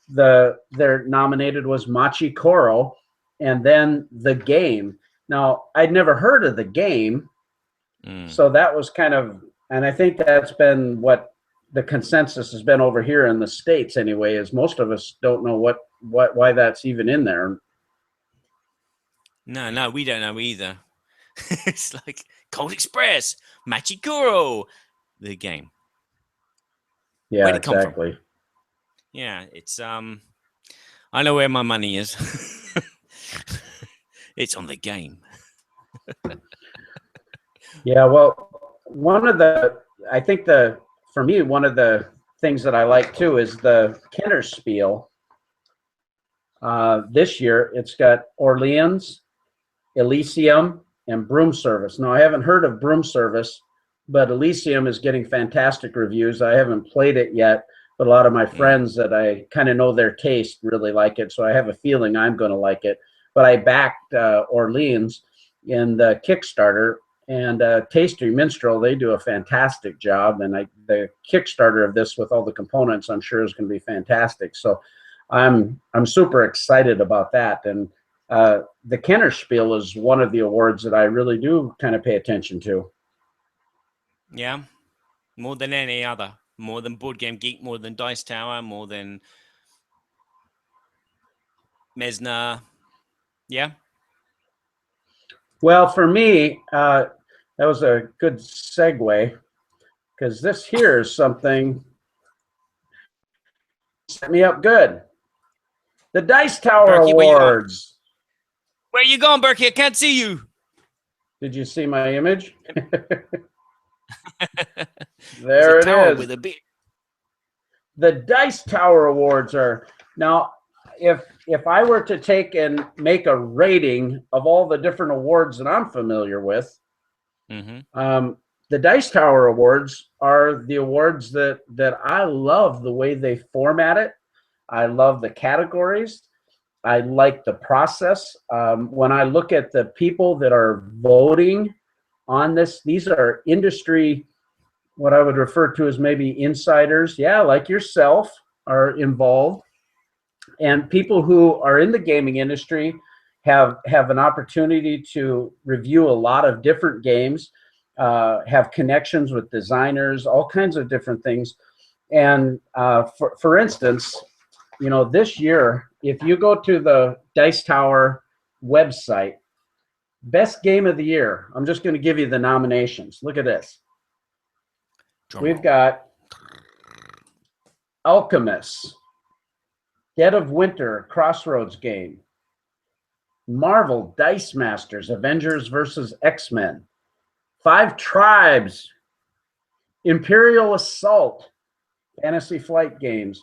their nominated was Machi Koro, and then The Game. Now, I'd never heard of The Game, so that was kind of, and I think that's been what the consensus has been over here in the States anyway, is most of us don't know why that's even in there. No, we don't know either. It's like Cold Express, Machikuro, The Game. Yeah, exactly. Yeah, it's I know where my money is. It's on The Game. Yeah, well, for me, one of the things that I like too is the Kennerspiel. This year, it's got Orleans, Elysium, and Broom Service. Now, I haven't heard of Broom Service, but Elysium is getting fantastic reviews. I haven't played it yet, but a lot of my friends that I kind of know their taste really like it, so I have a feeling I'm going to like it. But I backed Orleans in the Kickstarter, and Tasty Minstrel, they do a fantastic job, and the Kickstarter of this with all the components, I'm sure is going to be fantastic. So I'm super excited about that. And the Kennerspiel is one of the awards that I really do kind of pay attention to. Yeah, more than any other, more than Board Game Geek, more than Dice Tower, more than Mesna. Yeah. Well, for me, that was a good segue, because this here is something set me up good. The Dice Tower Burky, Awards. Where you going, Burky? I can't see you. Did you see my image? There it is. With a beard. The Dice Tower Awards are now. If I were to take and make a rating of all the different awards that I'm familiar with, the Dice Tower Awards are the awards that I love the way they format it. I love the categories. I like the process. When I look at the people that are voting on this, these are industry, what I would refer to as maybe insiders. Yeah, like yourself are involved. And people who are in the gaming industry have an opportunity to review a lot of different games, have connections with designers, all kinds of different things. And for instance, this year, if you go to the Dice Tower website, best game of the year, I'm just going to give you the nominations. Look at this. We've got Alchemist, Dead of Winter, Crossroads game, Marvel Dice Masters, Avengers versus X-Men, Five Tribes, Imperial Assault, Fantasy Flight Games,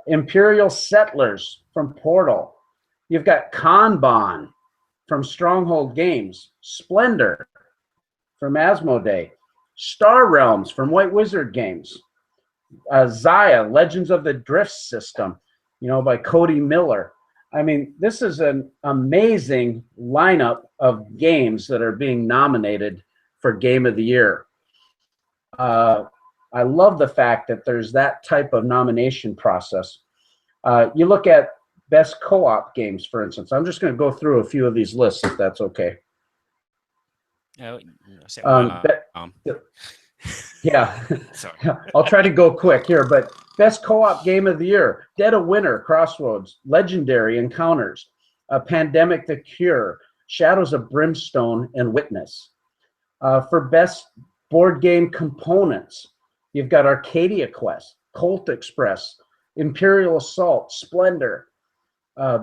Imperial Settlers from Portal. You've got Kanban from Stronghold Games, Splendor from Asmodee, Star Realms from White Wizard Games, Zaya, Legends of the Drift System, by Cody Miller. I mean, this is an amazing lineup of games that are being nominated for Game of the Year. I love the fact that there's that type of nomination process. You look at best co-op games, for instance. I'm just going to go through a few of these lists, if that's okay. Yeah. Sorry. I'll try to go quick here, but Best co-op game of the year: Dead of Winter, Crossroads, Legendary Encounters, Pandemic: The Cure, Shadows of Brimstone, and Witness. For best board game components, you've got Arcadia Quest, Colt Express, Imperial Assault, Splendor.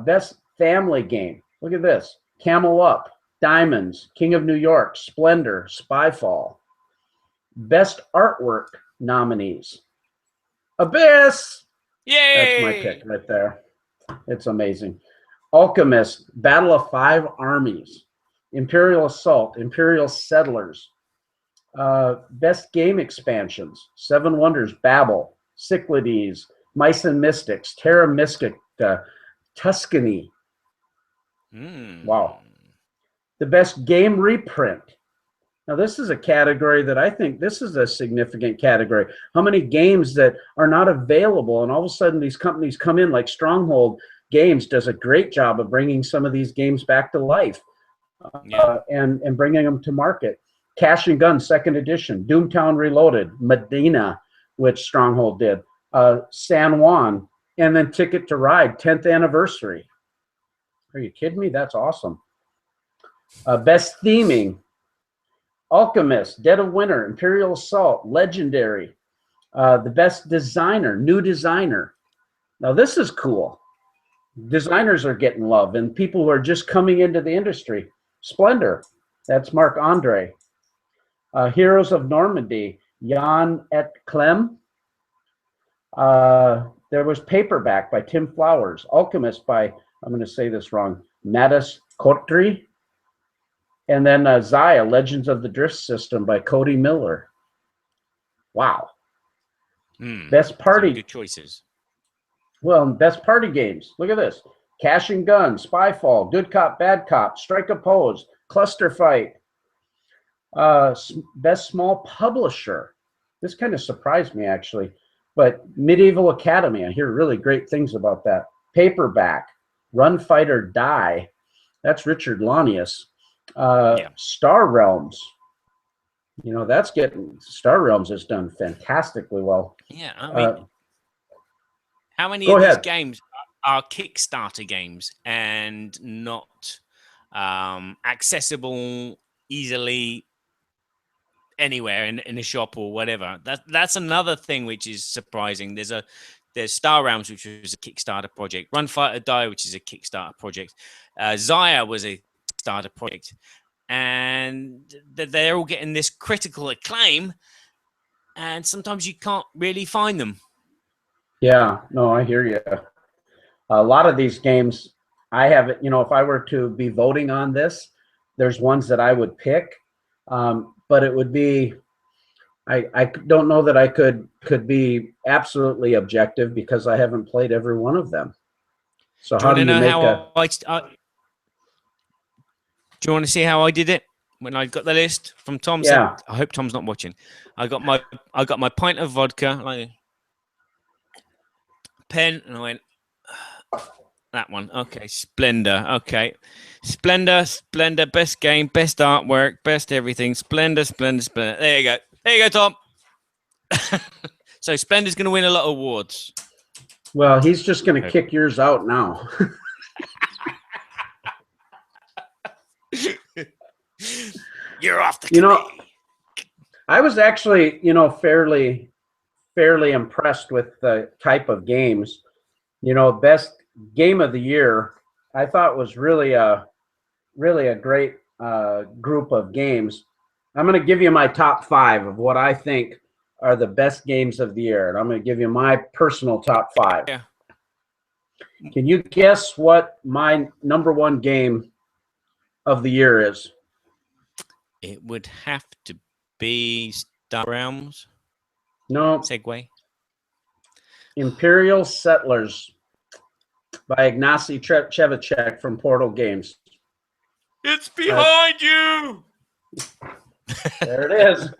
Best family game, look at this: Camel Up, Diamonds, King of New York, Splendor, Spyfall. Best artwork nominees: Abyss. Yay! That's my pick right there. It's amazing. Alchemist, Battle of Five Armies, Imperial Assault, Imperial Settlers. Best game expansions: Seven Wonders, Babble, Cyclades, Mice and Mystics, Terra Mystica, Tuscany. Wow. The best game reprint. Now, this is a category that I think this is a significant category. How many games that are not available, and all of a sudden these companies come in, like Stronghold Games does a great job of bringing some of these games back to life, and bringing them to market. Cash and Gun, 2nd edition, Doomtown Reloaded, Medina, which Stronghold did, San Juan, and then Ticket to Ride, 10th anniversary. Are you kidding me? That's awesome. Best theming: Alchemist, Dead of Winter, Imperial Assault, Legendary. The best designer, new designer. Now this is cool. Designers are getting love, and people who are just coming into the industry. Splendor, that's Marc Andre. Heroes of Normandy, Jan et Clem. There was Paperback by Tim Flowers. Alchemist by, I'm going to say this wrong, Nadas Kotri. And then Zaya, Legends of the Drift System by Cody Miller. Wow. Best party. Good choices. Well, best party games. Look at this: Cash and Gun, Spyfall, Good Cop, Bad Cop, Strike a Pose, Cluster Fight. Best small publisher. This kind of surprised me, actually. But Medieval Academy, I hear really great things about that. Paperback, Run, Fight, or Die. That's Richard Launius. Star Realms. You know, that's getting, Star Realms has done fantastically well. Yeah, I mean, how many go of ahead. these games are Kickstarter games and not accessible easily anywhere in a shop or whatever? That's another thing which is surprising. There's Star Realms, which was a Kickstarter project. Run, Fight, or Die, which is a Kickstarter project. Zaya was a Kickstarter project, and they're all getting this critical acclaim, and sometimes you can't really find them. Yeah, no, I hear you. A lot of these games, I have, you know, if I were to be voting on this, there's ones that I would pick, but it would be, I don't know that I could be absolutely objective because I haven't played every one of them. So how do you make a... Do you want to see how I did it when I got the list from Tom? Yeah. I hope Tom's not watching. I got my pint of vodka, like pen, and I went that one. Okay, Splendor. Okay, Splendor. Best game, best artwork, best everything. Splendor. There you go. There you go, Tom. So Splendor's going to win a lot of awards. Well, he's just going to kick yours out now. You're off the committee. You know, I was actually, you know, fairly impressed with the type of games. You know, best game of the year, I thought was really a great group of games. I'm going to give you my top 5 of what I think are the best games of the year, and I'm going to give you my personal top 5. Yeah. Can you guess what my #1 game of the year is? It would have to be Star Realms. No. Segway. Imperial Settlers by Ignacy Trzewiczek from Portal Games. It's behind you. There it is.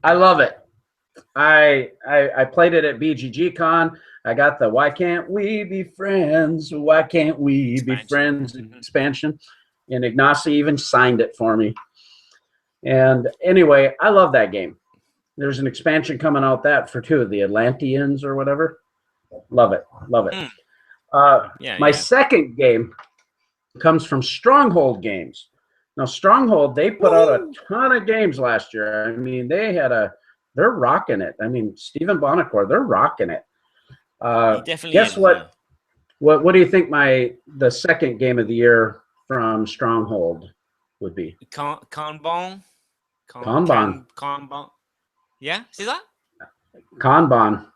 I love it. I played it at BGG Con. I got the "Why Can't We Be Friends? Why Can't We Be Friends" expansion. And Ignacy even signed it for me. And anyway, I love that game. There's an expansion coming out that for two of the Atlanteans or whatever. Love it. Love it. My second game comes from Stronghold Games. Now, Stronghold, they put out a ton of games last year. I mean, they're rocking it. I mean, Stephen Bonacore, they're rocking it. Guess what? What do you think the second game of the year from Stronghold would be? Kanban. Kanban. Yeah, see that? Kanban.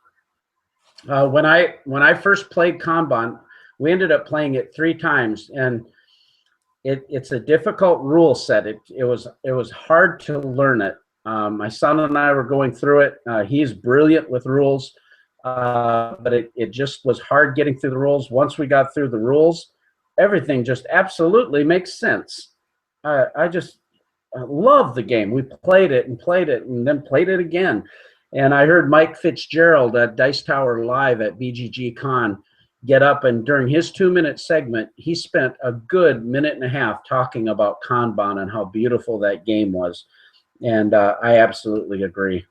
When I first played Kanban, we ended up playing it 3 times, and it's a difficult rule set. It was hard to learn it. My son and I were going through it. He's brilliant with rules, but it just was hard getting through the rules. Once we got through the rules, everything just absolutely makes sense. I just love the game. We played it and then played it again. And I heard Mike Fitzgerald at Dice Tower Live at BGG Con get up, and during his 2-minute segment, he spent a good minute and a half talking about Kanban and how beautiful that game was. And I absolutely agree.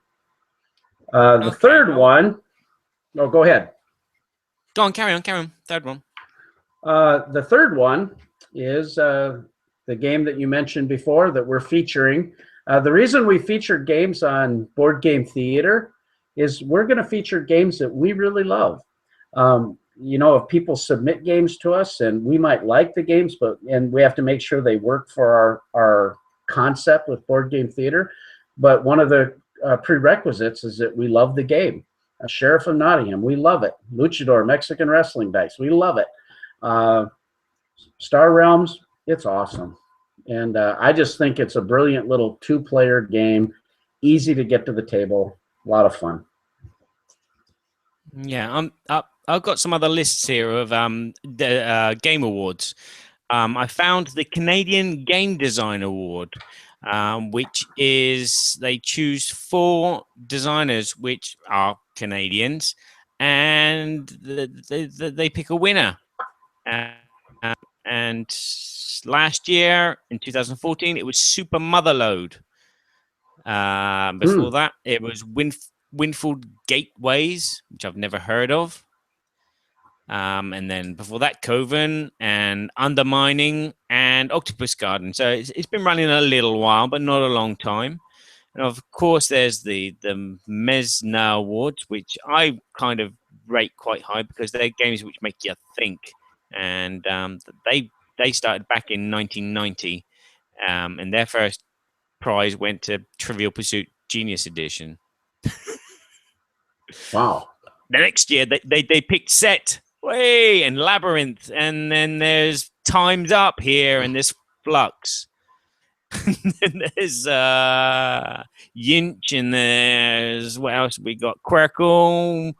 The third one, go ahead. Go on, carry on. Third one. The third one is the game that you mentioned before that we're featuring. The reason we featured games on Board Game Theater is we're going to feature games that we really love. If people submit games to us, and we might like the games, and we have to make sure they work for our concept with Board Game Theater. But one of the prerequisites is that we love the game. Sheriff of Nottingham, we love it. Luchador, Mexican Wrestling Dice, we love it. Star Realms, it's awesome. And I just think it's a brilliant little 2-player game, easy to get to the table, a lot of fun. Yeah, I've got some other lists here of the game awards. I found the Canadian Game Design Award, which is they choose 4 designers which are Canadians, and they pick a winner. And last year, in 2014, it was Super Motherload. Before that, it was Winfield Gateways, which I've never heard of. And then before that, Coven and Undermining and Octopus Garden. So it's been running a little while, but not a long time. And of course, there's the Mesna Awards, which I kind of rate quite high because they're games which make you think. And they started back in 1990, and their first prize went to Trivial Pursuit Genius Edition. Wow. The next year, they picked Set, and Labyrinth, and then there's Time's Up here, and there's Flux. And then there's Yinch, and there's, what else we got? Quirkle,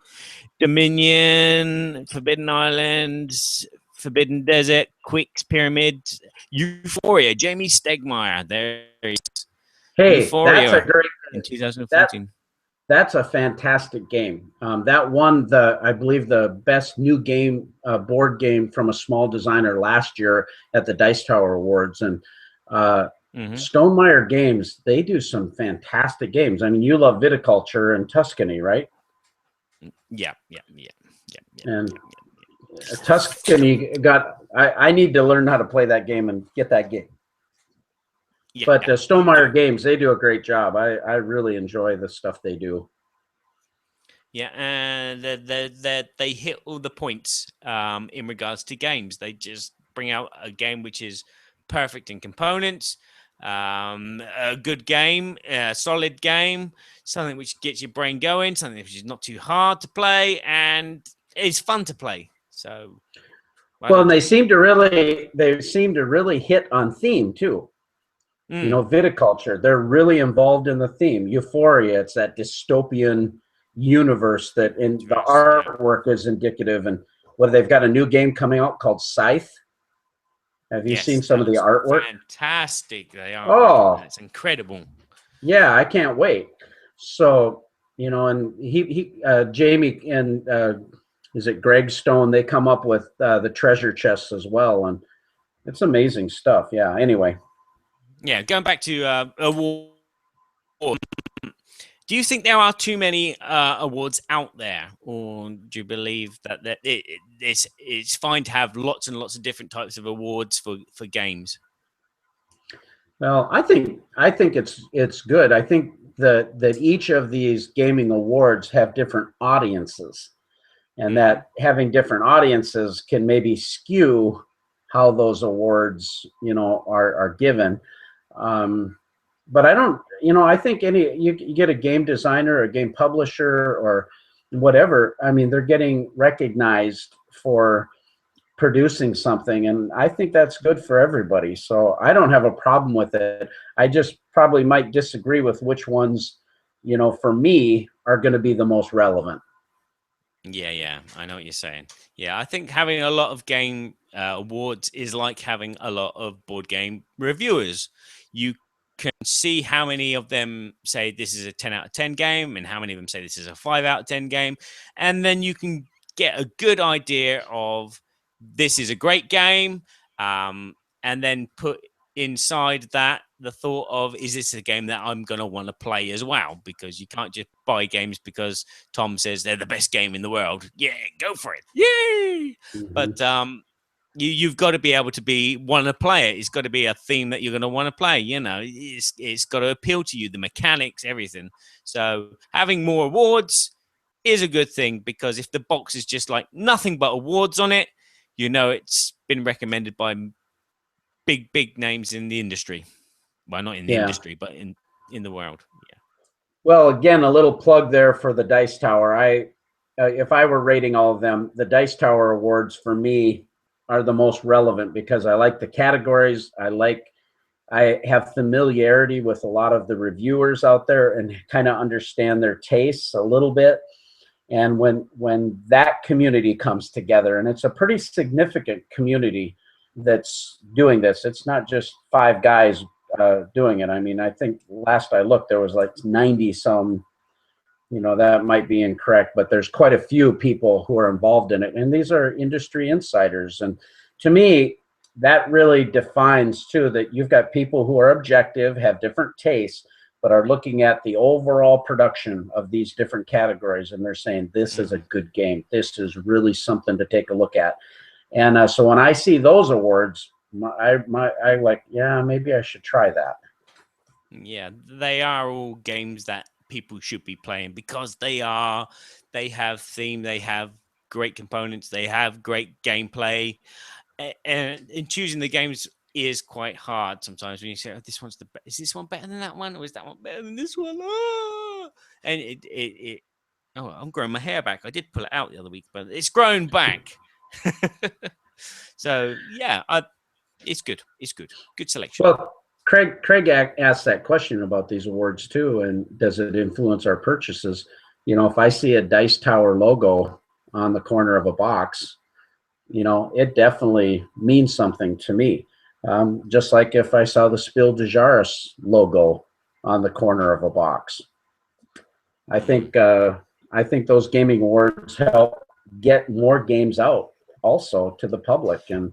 Dominion, Forbidden Islands, Forbidden Desert, Quicks, Pyramid, Euphoria, Jamie Stegmaier. There he is. Hey, Euphoria, that's a great in 2014. That's a fantastic game. That won I believe, the best new game, board game from a small designer last year at the Dice Tower Awards. And Stonemaier Games, they do some fantastic games. I mean, you love Viticulture and Tuscany, right? Yeah. And Tuscany I need to learn how to play that game and get that game. Yeah. But Stonemaier Games, they do a great job. I really enjoy the stuff they do. Yeah, and they hit all the points in regards to games. They just bring out a game which is perfect in components, a good game, a solid game, something which gets your brain going, something which is not too hard to play, and it's fun to play. So, well, and they seem to really hit on theme too. You know, Viticulture, they're really involved in the theme. Euphoria, it's that dystopian universe that in the artwork is indicative. And they've got a new game coming out called Scythe. Have you seen some of the artwork? Fantastic, they are. Oh, it's incredible. Yeah, I can't wait. So, you know, and Jamie and is it Greg Stone? They come up with the treasure chests as well, and it's amazing stuff. Yeah. Anyway. Yeah, going back to award. Do you think there are too many awards out there, or do you believe that it's fine to have lots and lots of different types of awards for games? Well, I think it's good. I think that each of these gaming awards have different audiences, and that having different audiences can maybe skew how those awards, are given. But I don't, I think you get a game designer, a game publisher, or whatever. I mean, they're getting recognized for producing something, and I think that's good for everybody. So I don't have a problem with it. I just probably might disagree with which ones, for me, are going to be the most relevant. Yeah, I know what you're saying. Yeah, I think having a lot of game awards is like having a lot of board game reviewers. You can see how many of them say this is a 10 out of 10 game and how many of them say this is a 5 out of 10 game. And then you can get a good idea of this is a great game, and then put inside that the thought of, is this a game that I'm going to want to play as well? Because you can't just buy games because Tom says they're the best game in the world. Yeah, go for it. Yay! But you've got to be able to want to play it. It's got to be a theme that you're going to want to play. It's got to appeal to you, the mechanics, everything. So having more awards is a good thing, because if the box is just like nothing but awards on it, it's been recommended by big names in the industry. Well, not in the industry, but in the world. Yeah. Well, again, a little plug there for the Dice Tower. If I were rating all of them, the Dice Tower awards for me are the most relevant, because I like the categories. I have familiarity with a lot of the reviewers out there and kind of understand their tastes a little bit. And when that community comes together, and it's a pretty significant community that's doing this, it's not just 5 guys doing it. I mean, I think last I looked, there was like 90 some, that might be incorrect, but there's quite a few people who are involved in it. And these are industry insiders. And to me, that really defines too, that you've got people who are objective, have different tastes, but are looking at the overall production of these different categories. And they're saying, this is a good game. This is really something to take a look at. And so when I see those awards, I like, yeah, maybe I should try that. Yeah, they are all games that people should be playing, because they have theme, they have great components, they have great gameplay, and in choosing the games is quite hard sometimes when you say, this one's is this one better than that one, or is that one better than this one? And I'm growing my hair back. I did pull it out the other week, but it's grown back. So yeah, it's good. Good selection. Well, Craig asked that question about these awards too, and does it influence our purchases? If I see a Dice Tower logo on the corner of a box, it definitely means something to me. Just like if I saw the Spiel des Jahres logo on the corner of a box. I think those gaming awards help get more games out also to the public, and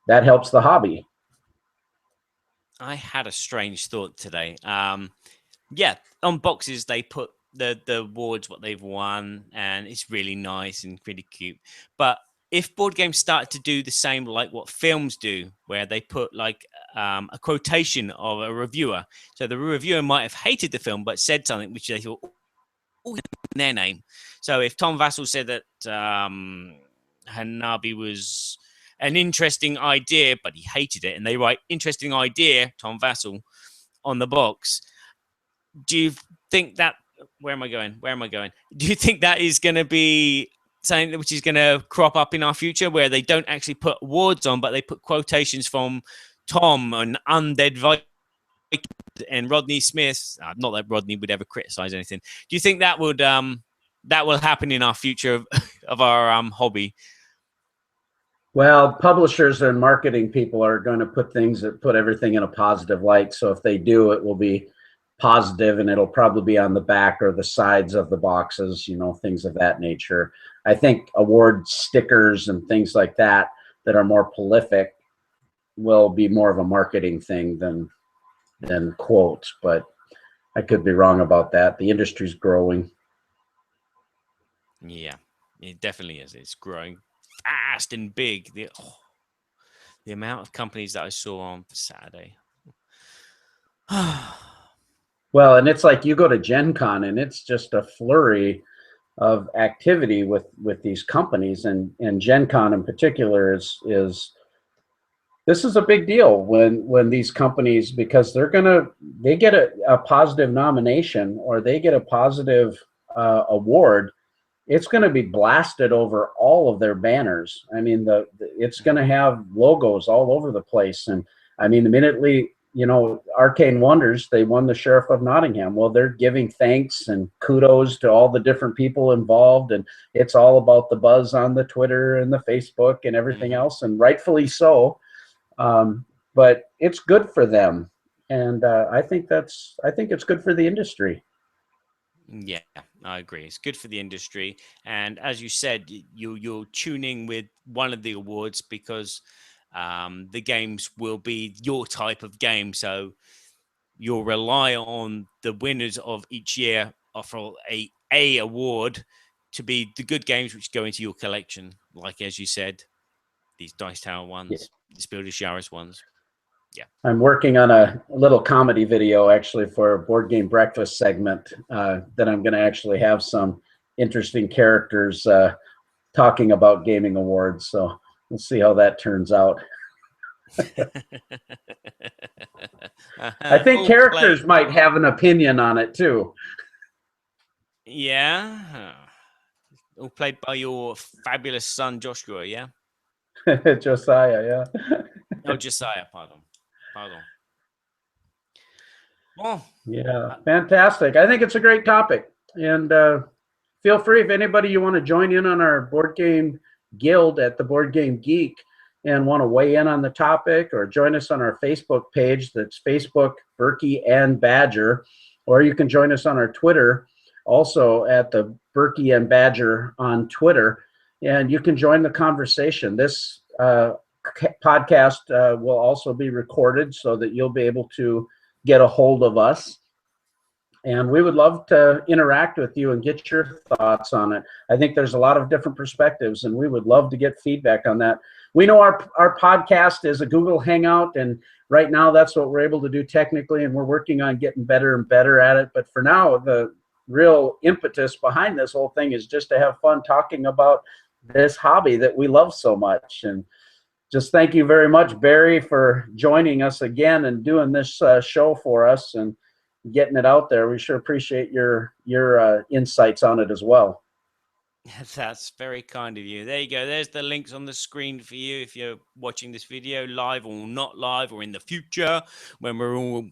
that helps the hobby. I had a strange thought today. Yeah, on boxes they put the awards, what they've won, and it's really nice and pretty cute. But if board games started to do the same like what films do, where they put like a quotation of a reviewer, so the reviewer might have hated the film but said something which they thought, in their name. So if Tom Vassell said that Hanabi was an interesting idea, but he hated it, and they write interesting idea, Tom Vassell, on the box, do you think that, where am I going? Do you think that is going to be something which is going to crop up in our future, where they don't actually put awards on, but they put quotations from Tom and Undead Vikings and Rodney Smith? Not that Rodney would ever criticize anything. Do you think that would that will happen in our future of our hobby? Well, publishers and marketing people are going to put everything in a positive light. So if they do, it will be positive, and it'll probably be on the back or the sides of the boxes, things of that nature. I think award stickers and things like that are more prolific will be more of a marketing thing than quotes. But I could be wrong about that. The industry's growing. Yeah, it definitely is. It's growing fast and big. The amount of companies that I saw on Saturday. Well, and it's like you go to Gen Con and it's just a flurry of activity with these companies, and Gen Con in particular is this is a big deal when these companies, because they get a positive nomination or they get a positive award, it's going to be blasted over all of their banners. I mean, it's going to have logos all over the place. And I mean, immediately, Arcane Wonders, they won the Sheriff of Nottingham. Well, they're giving thanks and kudos to all the different people involved. And it's all about the buzz on the Twitter and the Facebook and everything else. And rightfully so. But it's good for them. And I think it's good for the industry. Yeah, I agree. It's good for the industry. And as you said, you're tuning with one of the awards because the games will be your type of game. So you'll rely on the winners of each year for a award to be the good games which go into your collection. Like, as you said, these Dice Tower ones, these Builder Showers ones. Yeah. I'm working on a little comedy video actually for a Board Game Breakfast segment that I'm going to actually have some interesting characters talking about gaming awards. So we'll see how that turns out. I think characters might have an opinion on it too. Yeah. All played by your fabulous son, Joshua, yeah? Josiah, yeah. Oh, Josiah, pardon. Well, yeah, fantastic. I think it's a great topic. And feel free, if anybody you want to join in on our board game guild at the Board Game Geek and want to weigh in on the topic, or join us on our Facebook page. That's Facebook, Burky and Badger. Or you can join us on our Twitter, also at the Burky and Badger on Twitter. And you can join the conversation. This podcast will also be recorded so that you'll be able to get a hold of us. And we would love to interact with you and get your thoughts on it. I think there's a lot of different perspectives, and we would love to get feedback on that. We know our podcast is a Google Hangout, and right now that's what we're able to do technically, and we're working on getting better and better at it. But for now, the real impetus behind this whole thing is just to have fun talking about this hobby that we love so much. And just thank you very much, Barry, for joining us again and doing this show for us and getting it out there. We sure appreciate your insights on it as well. That's very kind of you. There you go. There's the links on the screen for you if you're watching this video live or not live, or in the future when we're all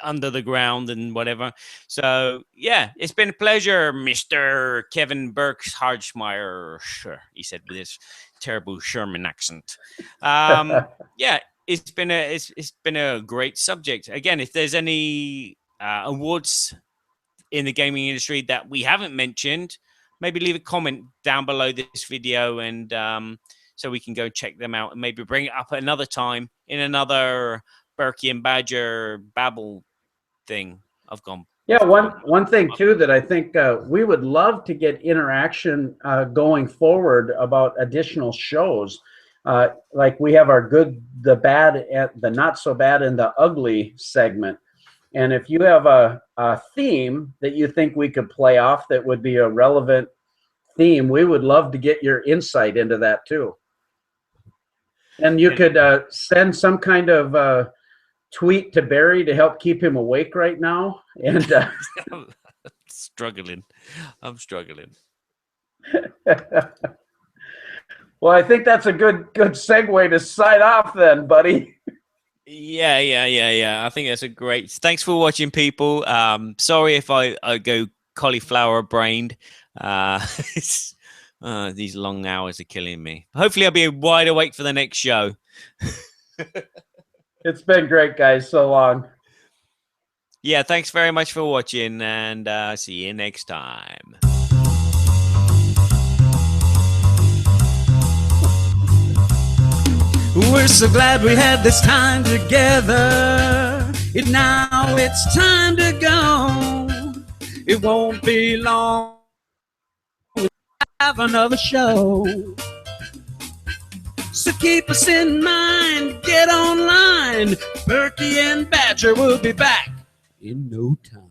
under the ground and whatever. So, yeah, it's been a pleasure, Mr. Kevin Burks Hardsmeyer, he said with his terrible Sherman accent. Yeah, it's been a great subject. Again, if there's any awards in the gaming industry that we haven't mentioned, maybe leave a comment down below this video, and so we can go check them out and maybe bring it up at another time in another Burky and Badger Babble thing. Yeah, one thing too that I think we would love to get interaction going forward about additional shows. Like we have our good, the bad, the not so bad, and the ugly segment. And if you have a theme that you think we could play off that would be a relevant theme, we would love to get your insight into that too. And you could send some kind of tweet to Barry to help keep him awake right now. And I'm struggling. Well, I think that's a good segue to sign off then, buddy. Yeah. I think that's a great. Thanks for watching, people. Sorry if I go cauliflower brained. These long hours are killing me. Hopefully, I'll be wide awake for the next show. It's been great, guys. So long. Yeah, thanks very much for watching, and see you next time. We're so glad we had this time together. Now it's time to go. It won't be long. We'll have another show. So keep us in mind. Get online. Burky and Badger will be back in no time.